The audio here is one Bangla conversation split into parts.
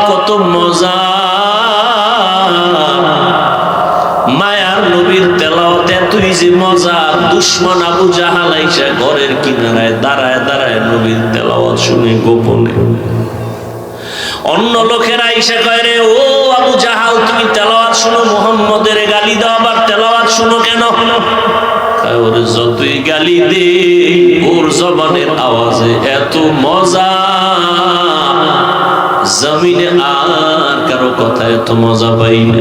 কত মজা। মায়ার নবীর তেলাওয়াত এতই যে মজা, দুশমন আবু জাহাল আইসা ঘরের কিনারায় দাঁড়ায় দাঁড়ায় নবীর তেলাওয়াত শুনে গোপনে। অন্য লোকেরা আইসা কয়, রে ও আবু জাহাল, তুমি তেলাওয়াত শুনো, মুহাম্মদের গালি দাও, আবার তেলাওয়াত শুনো কেন? ওর যতই গালি দে, ওর জবানের আওয়াজে এত মজা, জমিনে আর কারো কথা এত মজা পাই না।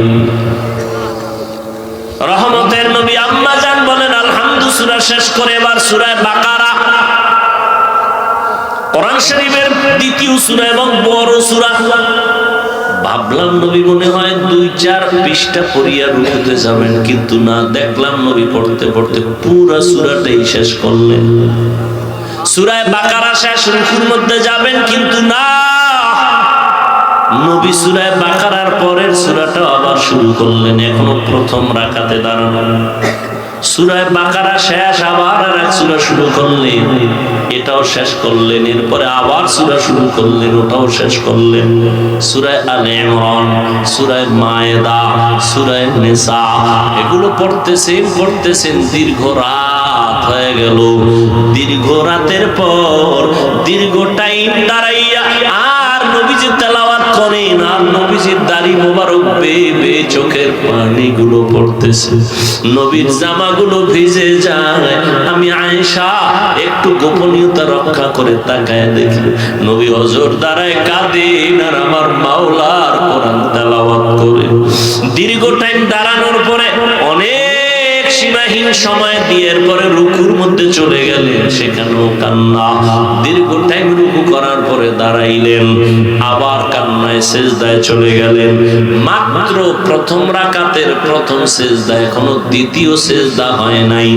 রহমতের নবী আম্মা জান বলেন, আলহামদু সূরা শেষ করে এবার সূরা বাকারা, কোরআন শরীফের দ্বিতীয় সূরা এবং বড় সূরা। ভাবলাম নবী মনে হয় 2-4 পৃষ্ঠা পড়িয়া রুকুতে যাবেন, কিন্তু না, দেখলাম নবী পড়তে পড়তে পুরো সূরাটাই শেষ করলেন। সূরা বাকারা শেষ, রুকুর মধ্যে যাবেন, কিন্তু না, নবী সূরা বাকারার পরের সূরাটা আবার শুরু করলেন। এখনো প্রথম রাকাতে দাঁড়ানো, সূরা বাকারা শেষ, আবার আরেক সূরা শুরু করলেন, এটাও শেষ করলেন। এরপরে আবার সূরা শুরু করলেন, ওটাও শেষ করলেন। সূরা আলে ইমরান, সূরা মায়েদা, সূরা নিসা, এগুলো পড়তেছেন, দীর্ঘ রাত হয়ে গেল। দীর্ঘ রাতের পর দীর্ঘ টাইম দাঁড়াইয়া আর নবীজি তেলাওয়াত করেন, আর নবীজির দাড়ি মোবারক বেয়ে বেয়ে চোখের পানিগুলো পড়তেছে, নবীর জামাগুলো ভিজে যায়। আমি আয়েশা একটু গোপনীয়তা রক্ষা করে তাকায় দেখি, নবী হজর দাঁড়ায় কাঁদেন আর আমার মাওলার কোরআন তেলাওয়াত করে। দীর্ঘ টাইম দাঁড়ানোর পরে অনেক সীমাহীন সময় দিয়ে এরপরে রুকুর মধ্যে চলে গেলেন, সেখানেও কান্না। দীর্ঘ টাইম রুকু করার পরে দাঁড়াইলেন, আবার কান্নায় সেজদায় চলে গেলেন। মাত্র প্রথম রাকাতের প্রথম সেজদা, এখনো দ্বিতীয় সেজদা হয় নাই।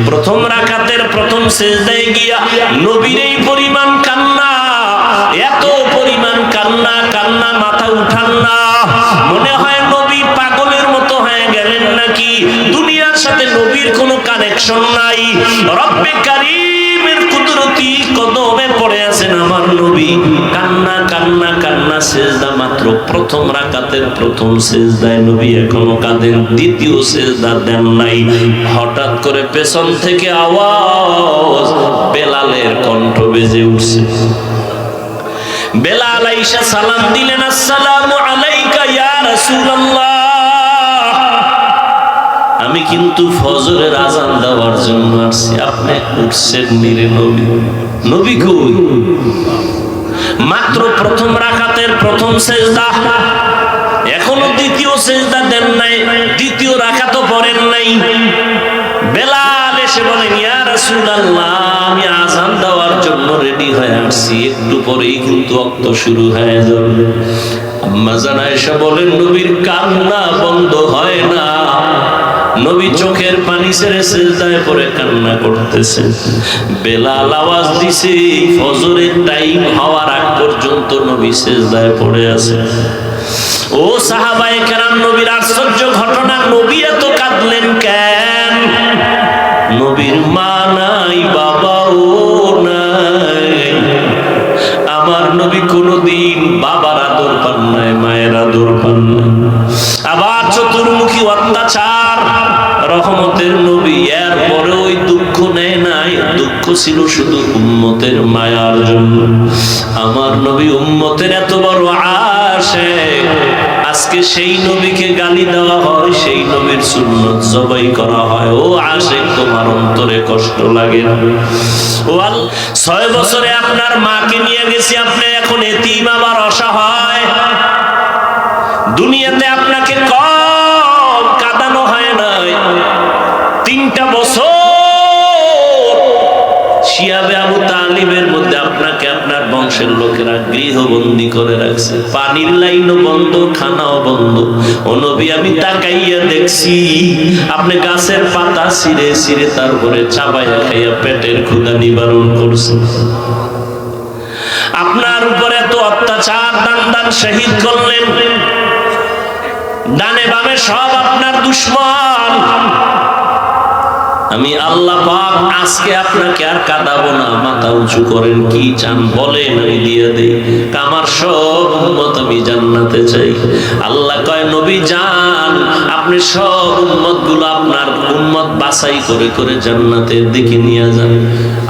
প্রথম রাকাতের প্রথম সেজদায় গিয়া নবীর এই পরিমাণ কান্না, এত পরিমাণ কান্না, কান্না মাথা উঠান না, মনে হয় নবী পাগলের মতো হয়ে গেলেন নাকি, দুনিয়ার সাথে নবীর কোনো কানেকশন নাই। রব্বে কারীমের কুদরতি কদমে পড়ে আছেন আমার নবী, কান্না কান্না কান্না, সেজদা মাত্র প্রথম রাকাতের প্রথম সেজদায় নবী এখনো কাঁদেন, দ্বিতীয় সেজদা দেন নাই। হঠাৎ করে পেছন থেকে আওয়াজ, বেলালের কণ্ঠ বেজে উঠছে। বেলাল আইসা সালাম দিলেন, আসসালামু আলাইকা ইয়া রাসূলুল্লাহ। আমি কিন্তু ফজরের আযান দেওয়ার জন্য আসছি, আপনি উঠছেন নিরে নবী? নবী কই? মাত্র প্রথম রাকাতের প্রথম সেজদা, এখনো দ্বিতীয় সেজদা দেন নাই, দ্বিতীয় রাকাতও পড়েন নাই। বেলাল এসে বলেন, ইয়া রাসূলুল্লাহ, আমি আযান দেওয়ার জন্য রেডি হয়ে আসছি, একটু পরেই কিন্তু ওয়াক্ত শুরু হয়ে যাবে। আম্মা জান আয়েশা বলেন, নবীর কান্না বন্ধ হয় না, নবী চোখের পানি ছেড়ে সেজদায় পড়ে কান্না করতেছেন। বেলাল আওয়াজ দিছে, ফজরের টাইম হওয়ার আগ পর্যন্ত নবী সেজদায় পড়ে আছে। ও সাহাবায়ে কেরাম, নবীর আশ্চর্য ঘটনা, নবী এত কাঁদলেন কেন? নবীর মা নাই, বাবাও নাই। আমার নবী কোনদিন বাবার আদর পান নাই, মায়ের আদর পান নাই। আবার চতুর্মুখী অত্যাচার, রহমতের নবী এর পরে ওই দুঃখ নেয় নাই, দুঃখ ছিল শুধু উম্মতের মায়ার জন্য। আমার নবী উম্মতের এত বড় আশিক, আজকে সেই নবীকে গালি দেওয়া হয়, সেই নবীর সুন্নত জবাই করা হয়। ও আশিক, তোমার অন্তরে কষ্ট লাগে না? ও আল্লাহ, 6 বছরে আপনার মাকে নিয়ে গেছি, আপনি এখন এতিম, আবার অসহায়। দুনিয়াতে আপনাকে কম কাঁদানো হয় নাই, 3টা বছর শিয়াবে আবু তালিবের মধ্যে আপনাকে আপনার বংশের লোকেরা গৃহবন্দী করে রাখছে, পানির লাইনও বন্ধ, খানাও বন্ধ। ও নবী, আমি তাকাইয়া দেখছি আপনি গাছের পাতা ছিঁড়ে ছিঁড়ে তারপরে চাবাইয়া খাইয়া পেটের ক্ষুধা নিবারণ করছেন। আপনার উপরে এত অত্যাচার, দান শহীদ করলেন, ডানে বামে সব আপনার দুশ্মন। আমি আল্লাহ পাক আজকে আপনাকে আর কাঁদাবো না, মাথা উঁচু করেন, কি চান বলেন আমি দিয়ে দেই। আমার সব উম্মত আমি জান্নাতে চাই। আল্লাহ কয় নবী যান, আপনি সব উম্মত গুলো আপনার উম্মত বাছাই করে করে জান্নাতের দিকে নিয়ে যান।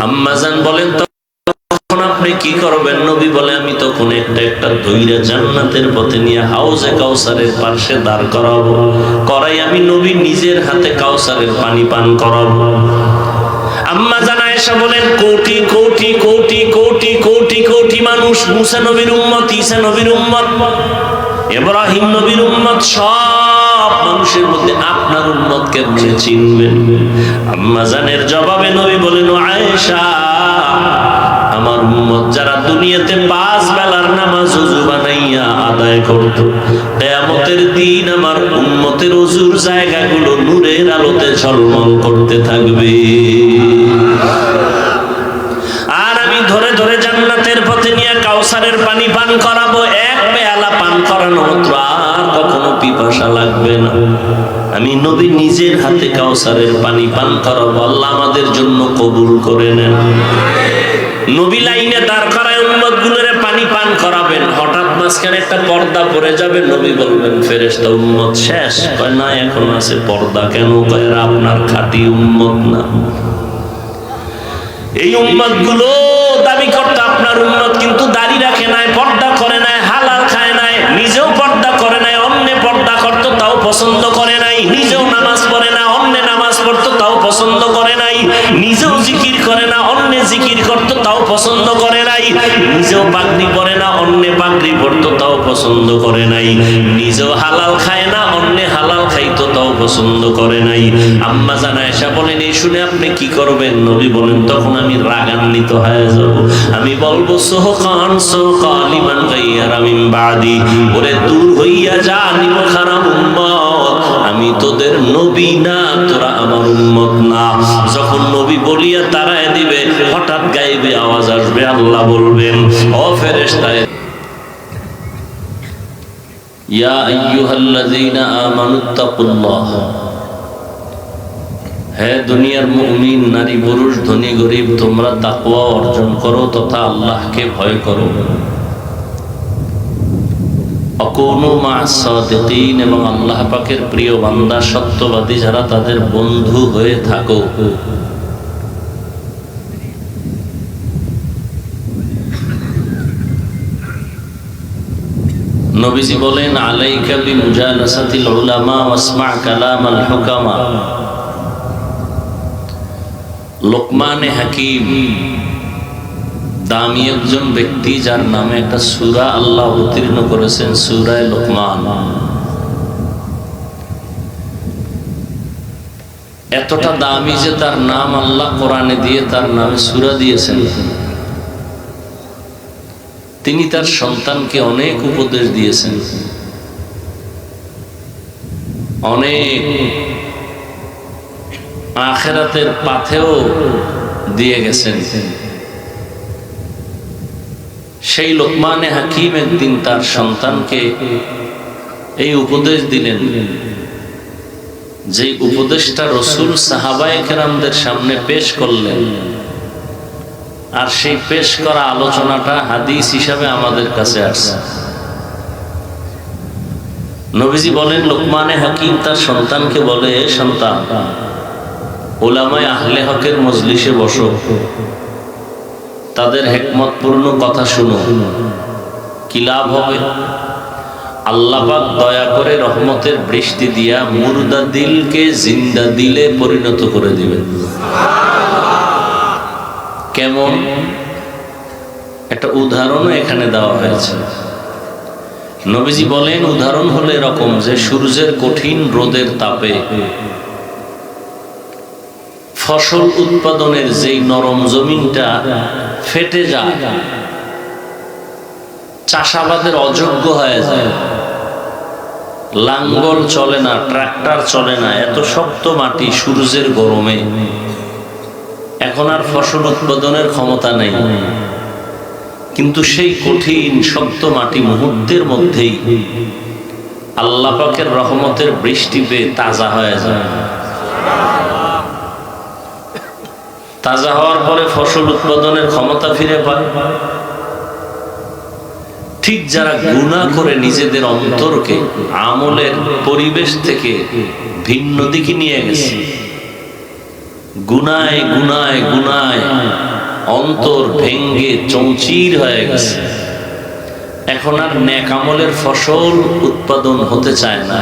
আম্মা জান বলেন তখন আপনি কি করবেন? নবী বলে আমি তখন একটা একটা ধইরা জান্নাতের পথে নিয়ে হাউজে কাউসারের পাশে দাঁড় করাবো, করাই আমি নবী নিজের হাতে কাউসারের পানি পান করাবো। আম্মা জান আয়েশা বলেন কোটি কোটি কোটি কোটি কোটি কোটি মানুষ মুসা নবীর উম্মত, ঈসা নবীর উম্মত, ইব্রাহিম নবীর উম্মত, সব মানুষের মধ্যে আপনার উম্মত কেমনে চিনবেন? আম্মা জানের জবাবে নবী বলেন আয়েশা, আমার উম্মত যারা দুনিয়াতে 5 বেলার নামাজ ওযু বানাইয়া আদায় করত, কিয়ামতের দিন আমার উম্মতের ওযুর জায়গাগুলো নূরের আলোতে ঝলমল করতে থাকবে। আর আমি ধরে ধরে জান্নাতের পথে নিয়ে কাউসারের পানি পান করাবো। এক পেয়ালা পান করানো মাত্র আর কখনো পিপাসা লাগবে না। আমি নবী নিজের হাতে কাউসারের পানি পান করাবো। আল্লাহ আমাদের জন্য কবুল করে নেন। নবী লাইনে দাঁড় করায় উম্মত গুলোরে পানি পান করাবেন, হঠাৎ মাঝখানে একটা পর্দা পড়ে যাবে, নবী বলবেন ফেরেশতা উম্মত শেষ। কয় না, এখন আছে পর্দা। কেন? কয় আপনার খাঁটি উম্মত না। এই উম্মত গুলো দাবি করতে আপনার উম্মত, কিন্তু দাড়ি রাখে নাই, পর্দা করে নাই, হালাল খায় নাই, নিজেও পর্দা করে নাই, অন্যে পর্দা করতো তাও পছন্দ করে নাই, নিজেও নামাজ পড়ে না, অন্যে নামাজ পড়তো তাও পছন্দ করে নাই, নিজেও জিকির করে না, অন্যে জিকির করতো তাও পছন্দ করে নাই, নিজেও পাগড়ি পরে না, অন্যে পাগড়ি পরতো তাও পছন্দ করে নাই, নিজেও হালাল খায় না, অন্যে হালাল খাইতো তাও পছন্দ করে নাই। আম্মা জান আয়েশা বলেন এই শুনে আপনি কি করবেন? নবী বলেন তখন আমি রাগান্বিত হয়ে যাব। আমি বলবো সোহকান সোহকান লিমান গায়্যারা মিন বাদি, ওরে দূর হইয়া যা নিমখারাম উম্মত, আমি তোদের নবী না, তোরা আমার উম্মত না। যখন নবী বলিয়া তারায় দিবে, হঠাৎ গায়েবে আওয়াজ আসবে, আল্লাহ বলবেন ও ফেরেশতা, ইয়া আইয়ুহাল্লাযীনা আমানুত্তাকুল্লাহ, হে দুনিয়ার মুমিন নারী পুরুষ ধনী গরিব, তোমরা তাকওয়া অর্জন করো তথা আল্লাহকে ভয় করো। আকুনু মা'আস সাদিকিন, এবং আল্লাহ পাকের প্রিয় বান্দা সত্যবাদী যারা তাদের বন্ধু হয়ে থাকো। নবীজি বলেন আলাইকা বিমুজালাসাতিল উলামা ওয়াসমা' কালামাল হুকামা। লোকমানে হাকিম দামি একজন ব্যক্তি, যার নামে একটা সূরা আল্লাহ অবতীর্ণ করেছেন, সূরা লোকমান। এতটা দামি যে তার নাম আল্লাহ কোরআনে দিয়ে তার নামে সূরা দিয়েছেন। তিনি তার সন্তানকে অনেক উপদেশ দিয়েছেন, অনেক আখিরাতের পাথেও দিয়ে গেছেন। সেই লোকমানে হাকিম একদিন তার সন্তানকে এই উপদেশ দিলেন, যে উপদেশটা রাসূল সাহাবায়ে কেরামদের সামনে পেশ করলেন, আর সেই পেশ করা আলোচনাটা হাদিস হিসাবে আমাদের কাছে আসছে। নবীজি বলেন লোকমানে হাকিম তার সন্তানকে বলে, সন্তান, উলামায়ে আহলে হকের মজলিসে বসো, তাদের হিকমতপূর্ণ কথা শুনো। কি লাভ হবে? আল্লাহ পাক দয়া করে রহমতের বৃষ্টি দিয়া মুর্দা দিলকে জিন্দা দিলে পরিণত করে দিবেন। কেমন? একটা উদাহরণও এখানে দেওয়া হয়েছে। নবীজি বলেন উদাহরণ হলো এরকম যে সূর্যের কঠিন রোদের তাপে ফসল উৎপাদনের যেই নরম জমিনটা ফেটে যায়, চাষাবাদের অযোগ্য হয়ে যায়, লাঙ্গল চলে না, ট্রাক্টর চলে না, এত শক্ত মাটি সূর্যের গরমে, এখন আর ফসল উৎপাদনের ক্ষমতা নেই। কিন্তু সেই কঠিন শক্ত মাটি মুহূর্তের মধ্যেই আল্লাহ পাকের রহমতের বৃষ্টি পেয়ে তাজা হয়ে যায়। তাজা হওয়ার পরে ফসল উৎপাদনের ক্ষমতা ফিরে পায়। ঠিক যারা গুনাহ করে নিজেদের অন্তরকে আমলের পরিবেশ থেকে ভিন্ন দিকে নিয়ে গেছে, গুনায় গুনায় গুনায় অন্তর ভেঙ্গে চৌচির হয়ে গেছে, এখন আর নেক আমলের ফসল উৎপাদন হতে চায় না।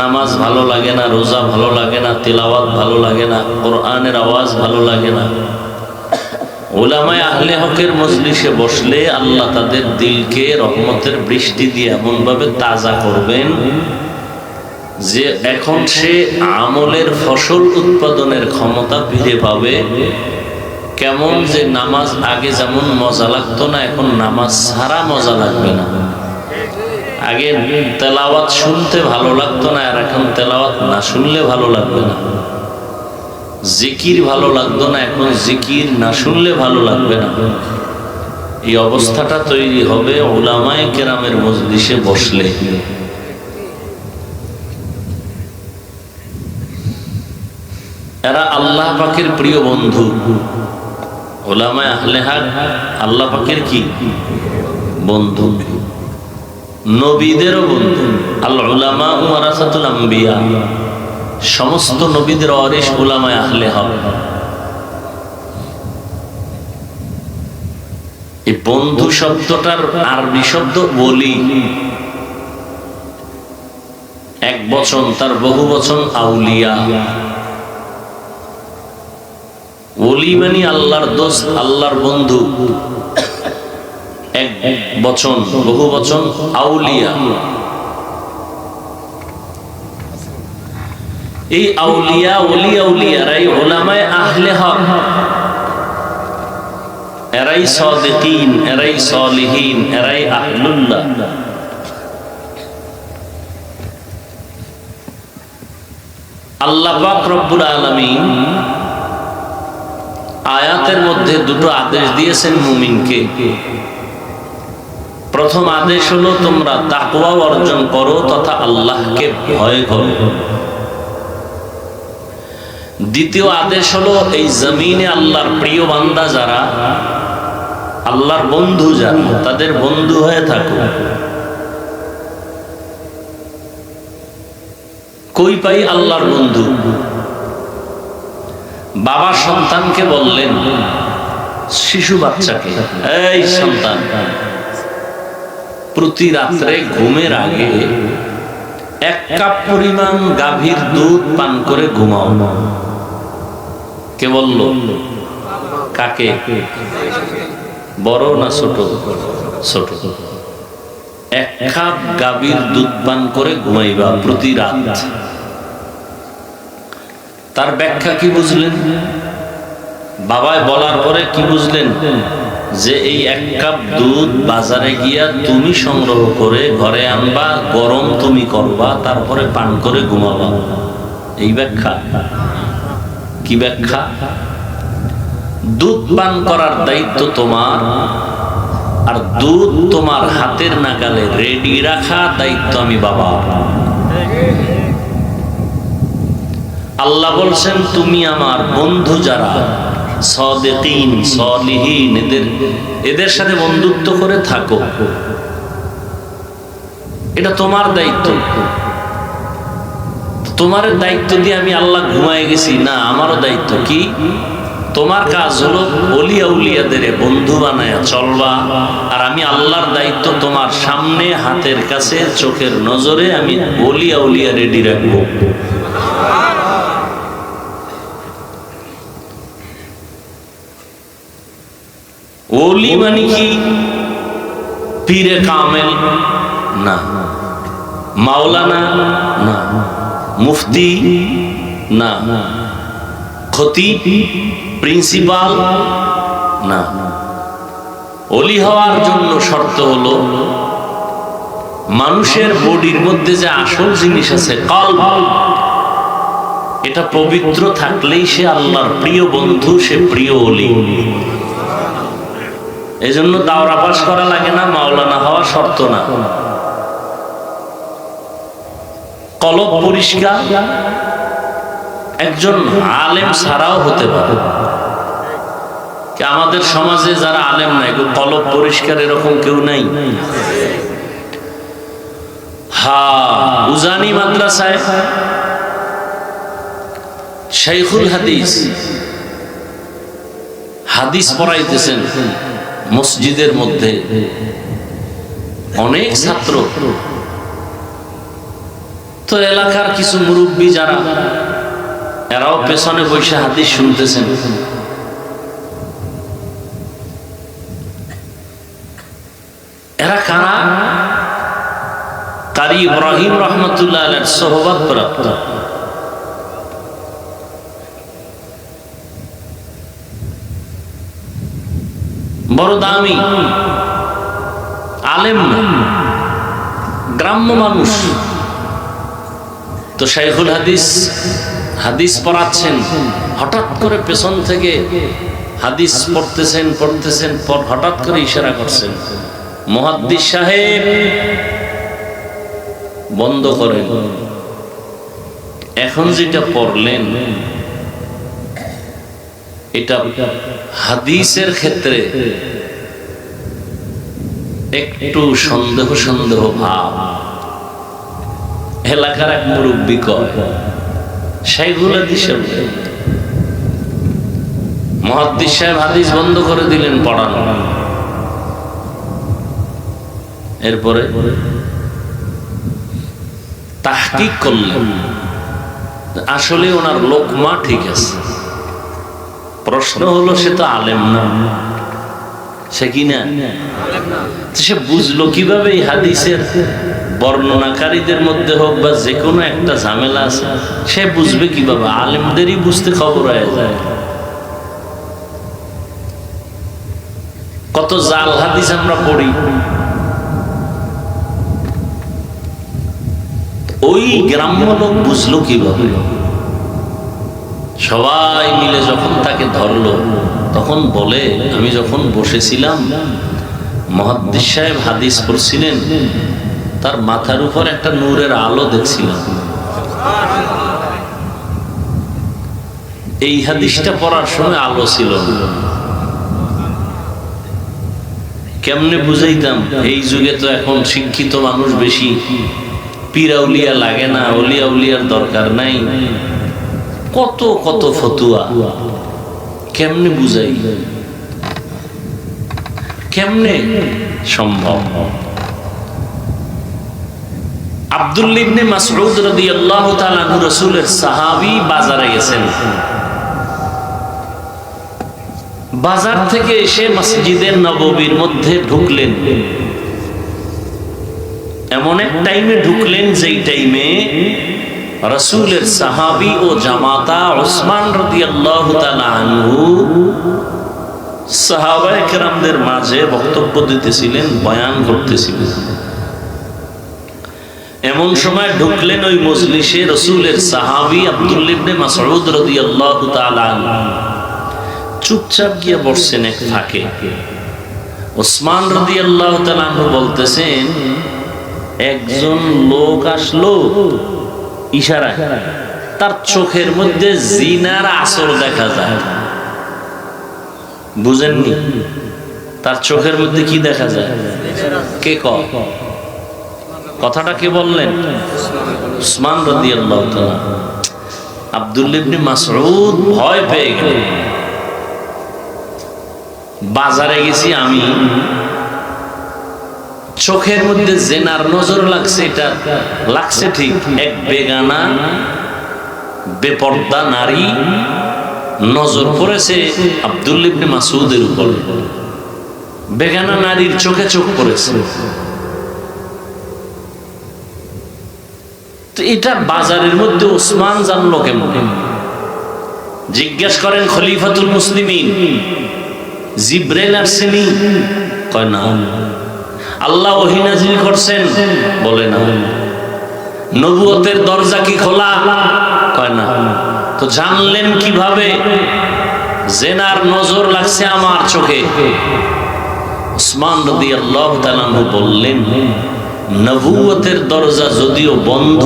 নামাজ ভালো লাগে না, রোজা ভালো লাগে না, তিলাওয়াত ভালো লাগে না, কোরআনের আওয়াজ ভালো লাগে না। উলামায়ে আহলে হকের মজলিসে বসলে আল্লাহ তাদের দিলকে রহমতের বৃষ্টি দিয়ে এমন ভাবে তাজা করবেন যে এখন সে আমলের ফসল উৎপাদনের ক্ষমতা ফিরে পাবে। কেমন যে নামাজ আগে যেমন মজা লাগতো না, এখন নামাজ ছাড়া মজা লাগবে না। আগে তেলাওয়াত শুনতে ভালো লাগতো না, আর এখন তেলাওয়াত না শুনলে ভালো লাগবে না। জিকির ভালো লাগতো না, এখন জিকির না শুনলে ভালো লাগবে না। এই অবস্থাটা তৈরি হবে উলামায়ে কেরামের মজলিসে বসলে। এরা আল্লাহ পাকের প্রিয় বন্ধু। উলামায়ে আহলে হক আল্লাহ পাকের কি বন্ধু, নবীদেরও বন্ধু। আল উলামা ওয়ারাসাতুল আম্বিয়া, সমস্ত নবীদের ওয়ারিস উলামায়ে আহলে হক। এই বন্ধু শব্দটার আরবি শব্দ ওলি, এক বচন, তার বহু বচন আউলিয়া। ওলি মানে আল্লাহর দোস্ত, আল্লাহর বন্ধু, এক বচন, বহু বচন আউলিয়া। এই আউলিয়া ওলি আউলিয়ারাই উলামায়ে আহলে হক, এরাই সাদিকিন, এরাই সালিহিন, এরাই আহলুল্লাহ। আল্লাহ পাক রব্বুল আলামিন আয়াতের মধ্যে দুটো আদেশ দিয়েছেন মুমিনকে। প্রথম আদেশ হলো তোমরা তাকওয়া অর্জন করো তথা আল্লাহকে ভয় করো। দ্বিতীয় আদেশ হলো এই জমিনে আল্লাহর প্রিয় বান্দা যারা, আল্লাহর বন্ধু যারা, তাদের বন্ধু হয়ে থাকো। কই পাই আল্লাহর বন্ধু? বাবা সন্তানকে বললেন, শিশু বাচ্চাকে, এই সন্তান, প্রতি রাত্রে ঘুমের আগে 1 কাপ পরিমাণ গাভীর দুধ পান করে ঘুমাও। কে বলল? কাকে? বড় না ছোট? ছোট। 1 কাপ গাভীর দুধ পান করে ঘুমাইবা প্রতি রাত। তার ব্যাখ্যা কি বুঝলেন? বাবায় বলার পরে কি বুঝলেন? যে এই 1 কাপ দুধ বাজারে গিয়া তুমি সংগ্রহ করে ঘরে আনবা, গরম তুমি করবা, তারপরে পান করে ঘুমাবা। এই ব্যাখ্যা। কি ব্যাখ্যা? দুধ পান করার দায়িত্ব তোমার, আর দুধ তোমার হাতের নাগালে রেডি রাখা দায়িত্ব আমি বাবা। আল্লাহ বলছেন তুমি আমার বন্ধু যারা সাদিকিন, সালিহিন, এদের সাথে বন্ধুত্ব করে থাকো। এটা তোমার দায়িত্ব। তোমার দায়িত্ব দিয়ে আমি আল্লাহ ঘুমায় গেছি না, আমারও দায়িত্ব। কি? তোমার কাজ হলো ওলি আউলিয়াদের বন্ধু বানায়া চলবা, আর আমি আল্লাহর দায়িত্ব তোমার সামনে, হাতের কাছে, চোখের নজরে আমি ওলি আউলিয়া রেডি রাখবো। ওলি মানে কি? পীরে কামেল না, মাওলানা না, মুফতি না, খতিব, প্রিন্সিপাল না। ওলি হওয়ার জন্য শর্ত হলো মানুষের বডির মধ্যে যে আসল জিনিস আছে কলব, এটা পবিত্র থাকলেই সে আল্লাহর প্রিয় বন্ধু, সে প্রিয় ওলি। এই জন্য দাওরা পাস করা লাগে না, মাওলানা হওয়া শর্ত না। কলব পরিষ্কার, একজন আলেম ছাড়াও হতে পারে। আমাদের সমাজে যারা আলেম নাই, কলব পরিষ্কার এরকম কেউ নাই? উজানি মাদ্রাসায় শাইখুল হাদিস হাদিস পড়াইতেছেন মসজিদের মধ্যে, অনেক ছাত্র। তো এলাকার কিছু মুরব্বী যারা, এরাও পেছনে বসে হাদিস শুনতেছেন। এরা কারা? কারি ইব্রাহিম রহমতুল্লাহ আলাইহির সোহবত প্রাপ্ত বড় দামি আলেম না, গ্রাম্য মানুষ। তো শাইখুল হাদিস হাদিস পড়াচ্ছেন, হঠাৎ করে পেছন থেকে হাদিস পড়তেছেন হঠাৎ করে ইশারা করছেন, মুহাদ্দিস সাহেব বন্ধ করেন, এখন যেটা পড়লেন এটা হাদিসের ক্ষেত্রে একটু সন্দেহ ভাব। এলাকার এক মুরব্বী কয়, শাইখুল হাদিস মুহাদ্দিস সাহেব হাদিস বন্ধ করে দিলেন পড়ানো। এরপরে তাহকিক করলেন, আসলে ওনার লোকমা ঠিক আছে। প্রশ্ন হলো, সে তো আলেম না, সে কি না? সে বুঝলো কিভাবে এই হাদিসের বর্ণনাকারীদের মধ্যে হোক বা যে কোনো একটা ঝামেলা আছে, সে বুঝবে কিভাবে? আলেমদেরই বুঝতে খবর হয়ে যায়। কত জাল হাদিস আমরা পড়ি। ওই গ্রাম্য লোক বুঝলো কিভাবে? সবাই মিলে যখন তাকে ধরলো, তখন বলে, আমি যখন বসেছিলাম মুহাদ্দিস সাহেব হাদিস পড়ছিলেন, তার মাথার উপর একটা নূরের আলো দেখছিলাম। এই হাদিসটা পড়ার সময় আলো ছিল না। কেমনে বুঝাইতাম? এই যুগে তো এখন শিক্ষিত মানুষ বেশি, পীরাউলিয়া লাগে না, ওলিয়া উলিয়ার দরকার নাই, কত কত ফতুয়া। কেমনে বুঝাই? কেমনে সম্ভব? আব্দুল্লাহ ইবনে মাসউদ রাদিয়াল্লাহু তাআলা আনহু রাসূলের সাহাবী বাজারে গেছেন। বাজার থেকে এসে মসজিদে নববীর মধ্যে ঢুকলেন। এমন এক টাইমে ঢুকলেন যেই টাইমে রাসূলের সাহাবী ও জামাতা উসমান রাদিয়াল্লাহু তাআলা আনহু সাহাবায়ে কেরামদের মাঝে বক্তব্য দিতেছিলেন, বয়ান করতেছিলেন। এমন সময় ঢুকলেন ওই মজলিসে রাসূলের সাহাবী আব্দুল্লাহ ইবনে মাসউদ রাদিয়াল্লাহু তাআলা আনহু। চুপচাপ গিয়ে বসছেন এক ফাঁকে। উসমান রাদিয়াল্লাহু তাআলা আনহু বলতেছেন, একজন লোক আসলো ইশারা, তার চোখের মধ্যে জিনার আসর দেখা যায়। বুঝেননি? তার চোখের মধ্যে কি দেখা যায়? কে কয়? কথাটা কে বললেন? উসমান রাদিয়াল্লাহু তাআলা। আব্দুল্লাহ ইবনে মাসউদ ভয় পেয়ে গেলেন। বাজারে গেছি আমি, চোখের মধ্যে জেনার নজর লাগছে, এটা লাগছে ঠিক। এক বেগানা বেপর্দা নারী নজর পড়েছে আব্দুল্লাহ ইবনে মাসউদের উপর। বেগানা নারীর চোখে চোখ পড়েছে। তো এটা বাজারের মধ্যে উসমান জানলো কেমন? জিজ্ঞেস করেন খলিফাতুল মুসলিমিন, জিব্রাইল আসেনি? কয় না। আল্লাহ ওহী নাযিল করছেন? বলে না। নবুয়তের দরজা কি খোলা? কয় না। তো জানলেন কিভাবে? জেনার নজর লাগছে আমার চোখে। উসমান রাদিয়াল্লাহু তাআলা বললেন, নবুয়তের দরজা যদিও বন্ধ,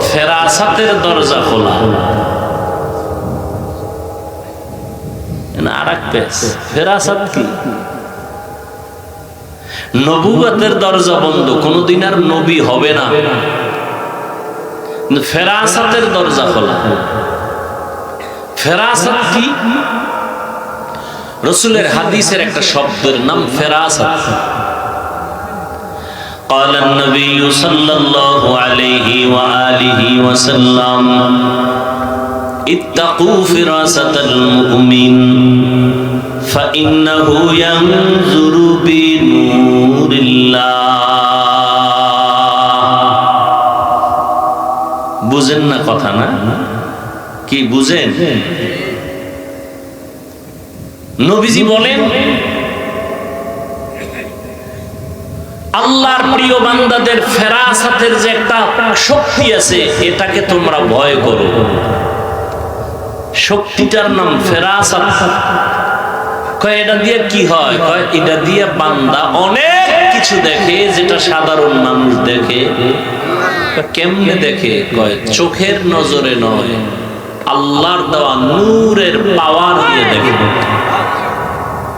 ফেরাসাতের দরজা খোলা। আর এক পেশ, ফেরাসাত কি? নবুয়তের দরজা বন্ধ, কোনদিন আর নবী হবে না, ফেরাসাতের দরজা খোলা। ফেরাসাত কি? রাসূলের হাদিসের একটা শব্দের নাম ফেরাসাত। قال النبي صلى الله عليه وآله وسلم اتقوا فراسة المؤمن فإنه ينظر بنور الله। বুঝেন না কথা না? কি বুঝেন? নবীজি বলেন আল্লাহর প্রিয় বান্দাদের ফেরাসাতের যে একটা শক্তি আছে, এটাকে তোমরা ভয় করো। শক্তিটার নাম ফেরাসাত। কয় এটা দিয়ে কি হয়? কয় এটা দিয়ে বান্দা অনেক কিছু দেখে যেটা সাধারণ মানুষ দেখে। কেমনে দেখে? কয় চোখের নজরে নয়, আল্লাহর দেওয়া নূরের পাওয়ার দিয়ে দেখে।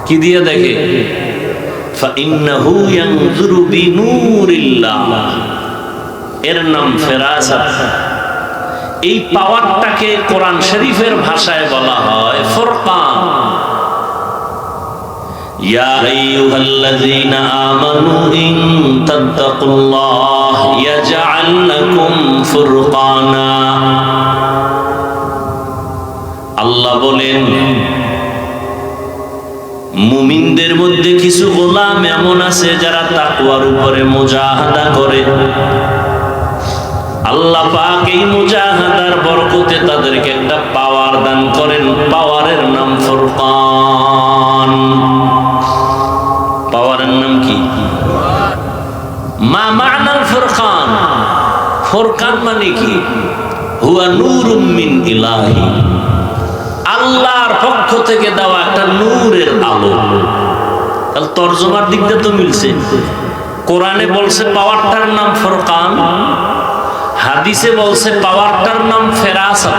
কি দিয়ে দেখে? فإنه ينظر بنور الله, এর নাম ফেরাসাত। এই পাওয়ারটাকে কোরআন শরীফের ভাষায় বলা হয় ফুরকান। ইয়া আইয়ুহাল্লাযীনা আমানু ইন তাত্তাকুল্লাহ ইয়াজআল লাকুম ফুরকানা। আল্লাহ বলেন মুমিনদের মধ্যে কিছু গোলাম এমন আছে যারা তাকওয়ার উপরে মুজাহাদা করে। আল্লাহ পাক এই মুজাহাদার বরকতে তাদেরকে একটা পাওয়ার দান করেন। পাওয়ারের নাম ফুরকান। পাওয়ারের নাম কি? মা মা'নাল ফুরকান? ফুরকান মানে কি? হুয়া নূরুম মিন ইলাহি, আল্লাহর পক্ষ থেকে দেওয়া একটা নূরের আলো। তাহলে তরজমার দিক দিয়ে তো মিলছে। কোরআনে বলছে পাওয়ারটার নাম ফুরকান, হাদিসে বলছে পাওয়ারটার নাম ফেরাসাত।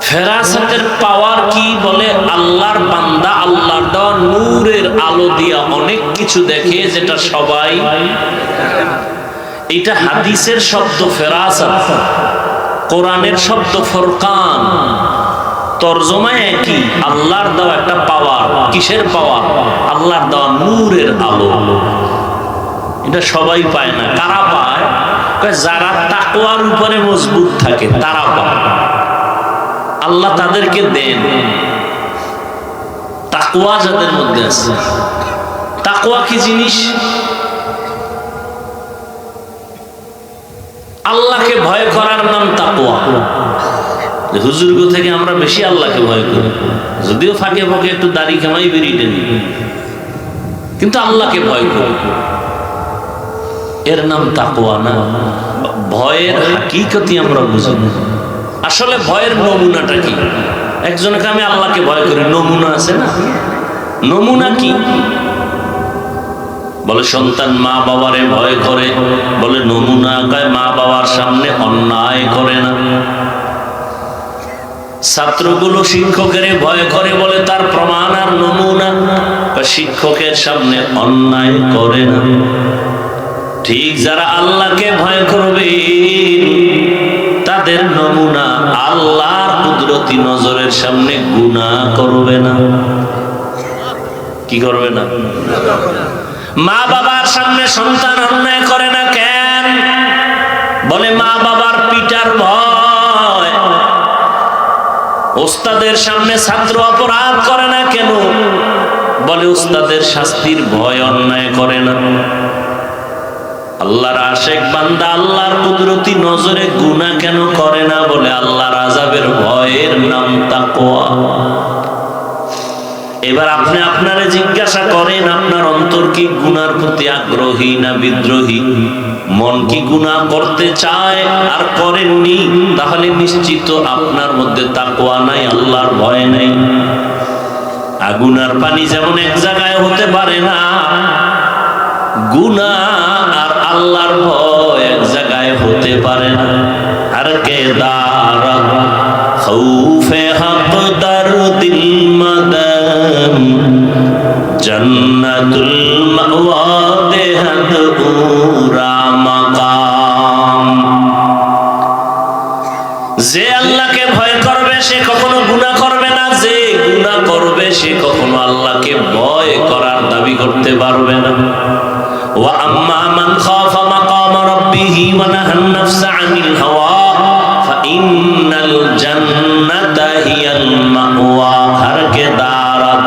ফেরাসাতের পাওয়ার কি? বলে আল্লাহর বান্দা আল্লাহর দেওয়া নূরের আলো দিয়া অনেক কিছু দেখে যেটা সবাই। এটা হাদিসের শব্দ ফেরাসাত, কোরআনের শব্দ ফুরকান। তরজমায় একই, আল্লাহর দেওয়া একটা পাওয়ার। কিসের পাওয়ার? আল্লাহর দেওয়া নূরের আলো। এটা সবাই পায় না। কারা পায়? যারা তাকওয়ার উপরে মজবুত থাকে তারা পায়। আল্লাহ তাদেরকে দেন। তাকওয়া যাদের মধ্যে আছে। তাকওয়া কি জিনিস? আল্লাহকে ভয় করার নাম তাকওয়া। হুজুরগো থেকে আমরা বেশি আল্লাহকে ভয় করি, যদিও ফাঁকে ফাঁকে একটু দাড়ি কামাই বেরিয়ে টেনি, কিন্তু আল্লাহকে ভয় করি। এর নাম তাকওয়া না। ভয়ের হাকিকতি আমরা বুঝি না। আসলে ভয়ের নমুনাটা কি? একজনকে আমি আল্লাহকে ভয় করি, নমুনা আছে না? নমুনা কি? বলে সন্তান মা বাবারে ভয় করে, বলে নমুনা। কয় মা বাবার সামনে অন্যায় করে না। ছাত্রগুলো শিক্ষকের ভয় করে, বলে তার প্রমাণ আর নমুনা। শিক্ষকের সামনে অন্যায় করে না। ঠিক যারা আল্লাহকে ভয় করবে তাদের নমুনা আল্লাহর কুদরতি নজরের সামনে গুনাহ করবে না। কি করবে না? মা বাবার সামনে সন্তান অন্যায় করে না কেন? বলে মা বাবার পিটার ভয়। ওস্তাদের সামনে ছাত্র অপরাধ করে না কেন? বলে ওস্তাদের শাস্তির ভয়, অন্যায় করে না। আল্লাহর আশেক বান্দা আল্লাহর কুদরতি নজরে গুনাহ কেন করে না? বলে আল্লাহর আযাবের ভয়ের নাম তাকওয়া। এবার আপনি আপনারে জিজ্ঞাসা করেন, আপনার অন্তর কি গুনার প্রতি আগ্রহী না বিদ্রোহী? মন কি গুনাহ করতে চায় আর করেননি? তাহলে নিশ্চিত আপনার মধ্যে তাকওয়া নাই, আল্লাহর ভয় নাই। আগুন আর পানি যেমন এক জায়গায় হতে পারে না, গুনাহ আর আল্লাহর ভয় এক জায়গায় জায়গায় হতে পারে না। আর কে দারাত খৌফে হক দরদিল মাদাম জান্নাতুল মাওয়া দেহাত উরা মাকাম। যে আল্লাহকে ভয় করবে সে কখনো গুনাহ করবে না, যে গুনাহ করবে সে কখনো আল্লাহকে ভয় করার দাবি করতে পারবে না। ওয়া আম্মা মান খাফা মাকাম রাব্বিহি ওয়া নাহান নাফসা আনিল হাওয়া ফাইন্নাল জান্নাতা হিয়াল মাওয়া। হার কে দারাত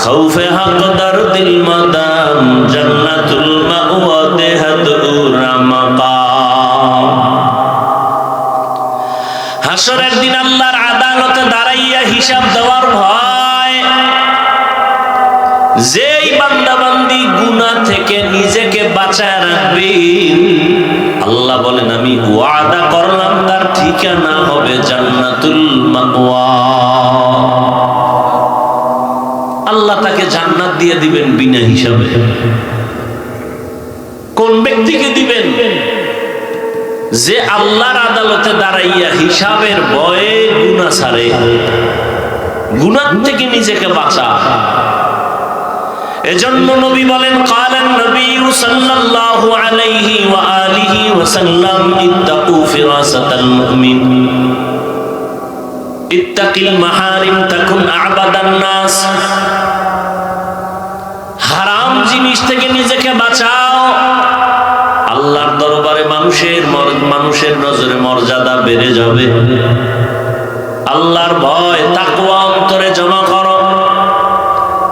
খৌফে হক দরদিল মাদাম জান্নাতুল মাওয়া দেহাত উরা মাকাম। হাসরের দিন আল্লাহর আদালতে দাঁড়াইয়া হিসাব দেওয়ার ভয়। যেই বান্দা বান্দি গুনাহ থেকে নিজেকে বাঁচায় রাখবে, আল্লাহ বলেন আমি ওয়াদা করলাম তার ঠিকানা হবে জান্নাতুল মাওয়া। আল্লাহ তাকে জান্নাত দিয়ে দিবেন বিনা হিসাবে। কোন ব্যক্তিকে দিবেন? যে আল্লাহর আদালতে দাঁড়াইয়া হিসাবের ভয়ে গুনাহ ছাড়ে, গুনাহ থেকে নিজেকে বাঁচা। এজন্য নবী বলেন কালান নবী সাল্লাল্লাহু আলাইহি ওয়া আলিহি ওয়াসাল্লাম ইত্তাকু ফিরাসাতাল মুমিন ইত্তাকিল মাহারিম তাকুন আবাদান নাস। হারাম জিনিস থেকে নিজেকে বাঁচাও, আল্লাহর দরবারে মানুষের নজরে মর্যাদা বেড়ে যাবে। আল্লাহর ভয় তাকওয়া অন্তরে জমা করো।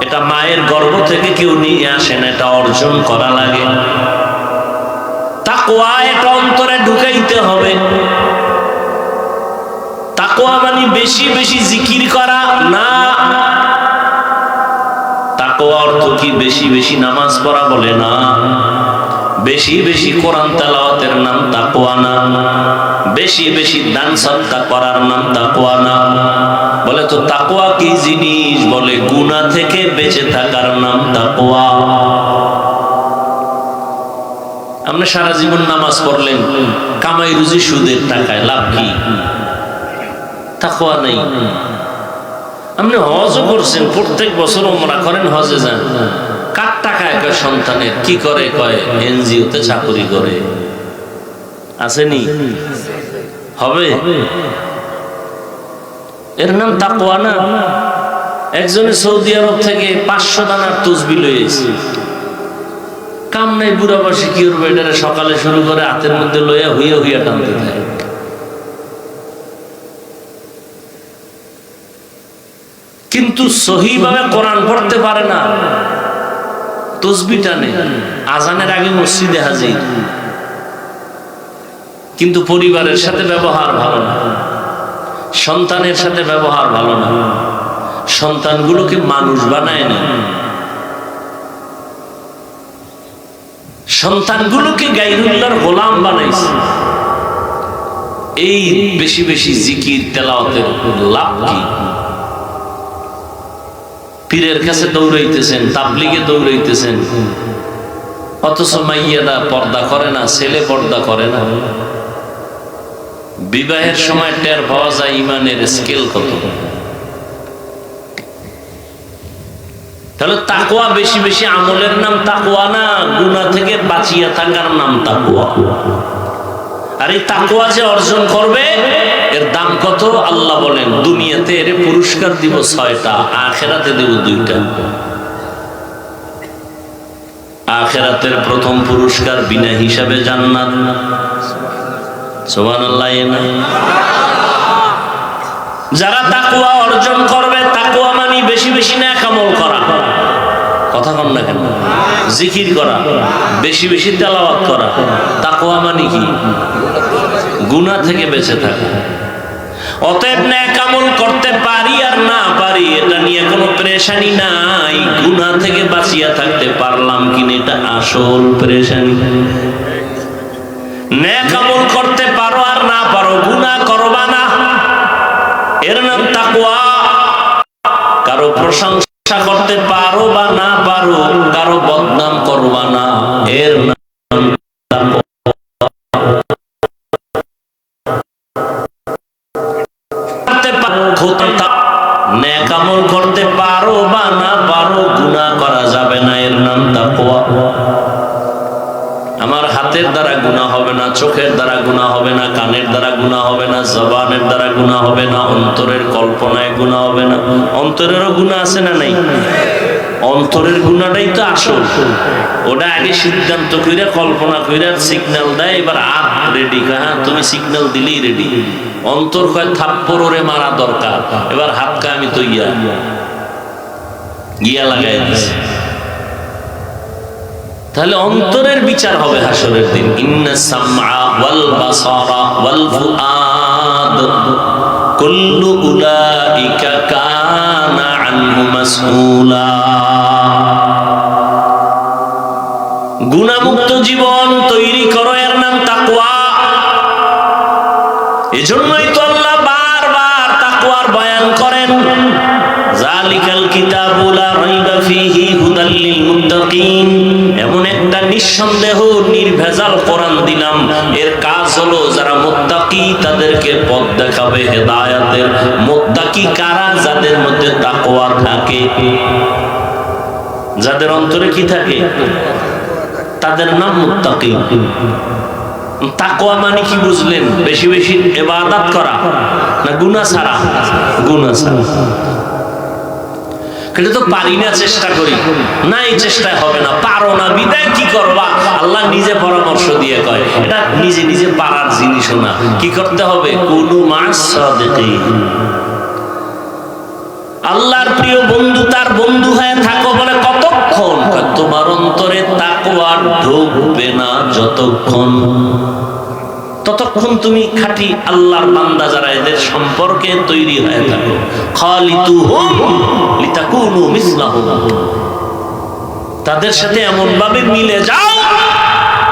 এটা মায়ের গর্ভ থেকে কেউ নিয়ে আসেন, এটা অর্জন করা লাগে। তাকওয়া এটা অন্তরে ঢুকাইতে হবে। তাকওয়া মানে বেশি বেশি জিকির করা না। তাকওয়া অর্থ কি বেশি বেশি নামাজ পড়া বলে না, বেশি বেশি কোরআন তেলাওয়াতের নাম তাকওয়া না, বেশি বেশি দান সদকা করার নাম তাকওয়া না। বলে তো তাকওয়া কি জিনিস? বলে গুনাহ থেকে বেঁচে থাকার নাম তাকওয়া। আপনি সারা জীবন নামাজ পড়লেন, কামাই রুজি সুদের টাকায়, লাভ কি? তাকওয়া নেই। আপনি হজও করছেন, প্রত্যেক বছর ওমরা করেন, হজে যান, কার টাকায়? কয় সন্তানের। কি করে? কয় এনজিওতে চাকরি করে। আসেনি? হবে? এর নাম তাকওয়া না। একজনে সৌদি আরব থেকে 500 দানার তসবিহ লইছে, কাম নাই, বুড়া বয়সে কি করবে? এটারে সকালে শুরু করে হাতের মধ্যে লইয়া হইয়া হইয়া টানতে থাকে। কিন্তু সহিভাবে কোরআন পড়তে পারে না, তসবিহ টানে, আজানের আগে মসজিদে হাজির, কিন্তু পরিবারের সাথে ব্যবহার ভালো না, সন্তানের সাথে ব্যবহার ভালো না, সন্তানগুলোকে মানুষ বানায় না, সন্তানগুলোকে গায়রুল্লাহর গোলাম বানাইছে। এই বেশি বেশি জিকির তেলাওয়াতের লাভ কি? পীরের কাছে দৌড়াইতেছেন, তাবলিগে দৌড়াইতেছেন, অথচ মাইয়াদা পর্দা করে না, ছেলে পর্দা করে না। বিবাহের সময় টের পাওয়া যায় ইমানের স্কেল কত। তাহলে তাকওয়া বেশি বেশি আমলের নাম তাকওয়া না, গুনাহ থেকে বাঁচিয়া থাকার নাম তাকওয়া। আর এই তাকওয়া যে অর্জন করবে এর দাম কত? আল্লাহ বলেন দুনিয়াতে এর পুরস্কার দিব 6টা, আখিরাতে দেব 2টা। আখিরাতের প্রথম পুরস্কার বিনা হিসাবে জান্নাত। সুবহানাল্লাহ। যারা তাকওয়া অর্জন করবে, তাকওয়া মানে বেশি বেশি নেক আমল করা, কথা কন না কেন? জিকির করা, বেশি বেশি তেলাওয়াত করা। তাকওয়া মানে কি? গুনাহ থেকে বেঁচে থাকা। অতএব নেক আমল করতে পারি আর না পারি এটা নিয়ে কোনো পেরেশানি নাই, গুনাহ থেকে বাঁচিয়া থাকতে পারলাম কিনা এটা আসল পেরেশানি। নেক আমল করতে পারো আর না পারো, গুনাহ করবা না, এর নাম তাকওয়া। কারো প্রশংসা করতে পারো বা না পারো, কারো বদনাম করবা না, এর নাম তাকওয়া। আমার হাতের দ্বারা গুনাহ হবে না, চোখের দ্বারা গুনাহ হবে না, কানের দ্বারা গুনাহ হবে না, জবানের দ্বারা গুনাহ হবে না, অন্তরের কল্পনায় গুনাহ হবে না। অন্তরেরও গুনাহ আছে না নাই? অন্তরের গুনাহটাই তো আসল। ওটা আগে সিদ্ধান্ত কইরা কল্পনা কইরা সিগন্যাল দেয়, এবার হাত রেডি। হ্যাঁ, তুমি সিগন্যাল দিলেই রেডি। অন্তর কয় থাপ্পড় ওরে মারা দরকার, এবার হাত কা আমি তো গিয়া লাগাই দিছি। তাহলে অন্তরের বিচার হবে হাসরের দিন। ইন্নাস সামআ ওয়াল বাসারা ওয়াল ফুআদ কুল্লু উলাইকা কানা আনহু মাসউলা। গুনাহমুক্ত জীবন তৈরি করো, এর নাম তাকওয়া। এজন্যই তো আল্লাহ বারবার তাকওয়ার বয়ান করেন। যালিকাল কিতাবু লা রাইবা ফীহি হুদাল লিল মুত্তাকিন। এমন একটা নিঃসন্দেহ নির্ভেজাল কোরআন দিলাম, এর কাজ হলো যারা মুত্তাকি তাদেরকে পথ দেখাবে হেদায়েতের। মুত্তাকি কারা? যাদের মধ্যে তাকওয়া থাকে, যাদের অন্তরে কি থাকে, তাদের নাম মুত্তাকি। তাকওয়া মানে কি বুঝলেন? বেশি বেশি ইবাদত করা না গুনাহ ছাড়া? গুনাহ ছাড়া। কিন্তু তো পারি না, চেষ্টা করি না, এই চেষ্টায় হবে না। পারো না বিদায় কি করবা? আল্লাহ নিজে পরামর্শ দিয়ে কয় এটা নিজে নিজে পারার জিনিস না। কি করতে হবে? কুনু মা'আস সাদিকিন। আল্লাহর প্রিয় বন্ধু তার বন্ধু হয়ে থাকো। বলে কতক্ষণ? তোমার অন্তরে তাকওয়া ঢুকবে না যতক্ষণ, ততক্ষণ তুমি খাঁটি আল্লাহর বান্দা যারা, এদের সম্পর্কে তৈরি হয়ে থাকো। খালিতুহুম লিতাকুনু মিসলাহুম। তাদের সাথে এমন ভাবে মিলে যাও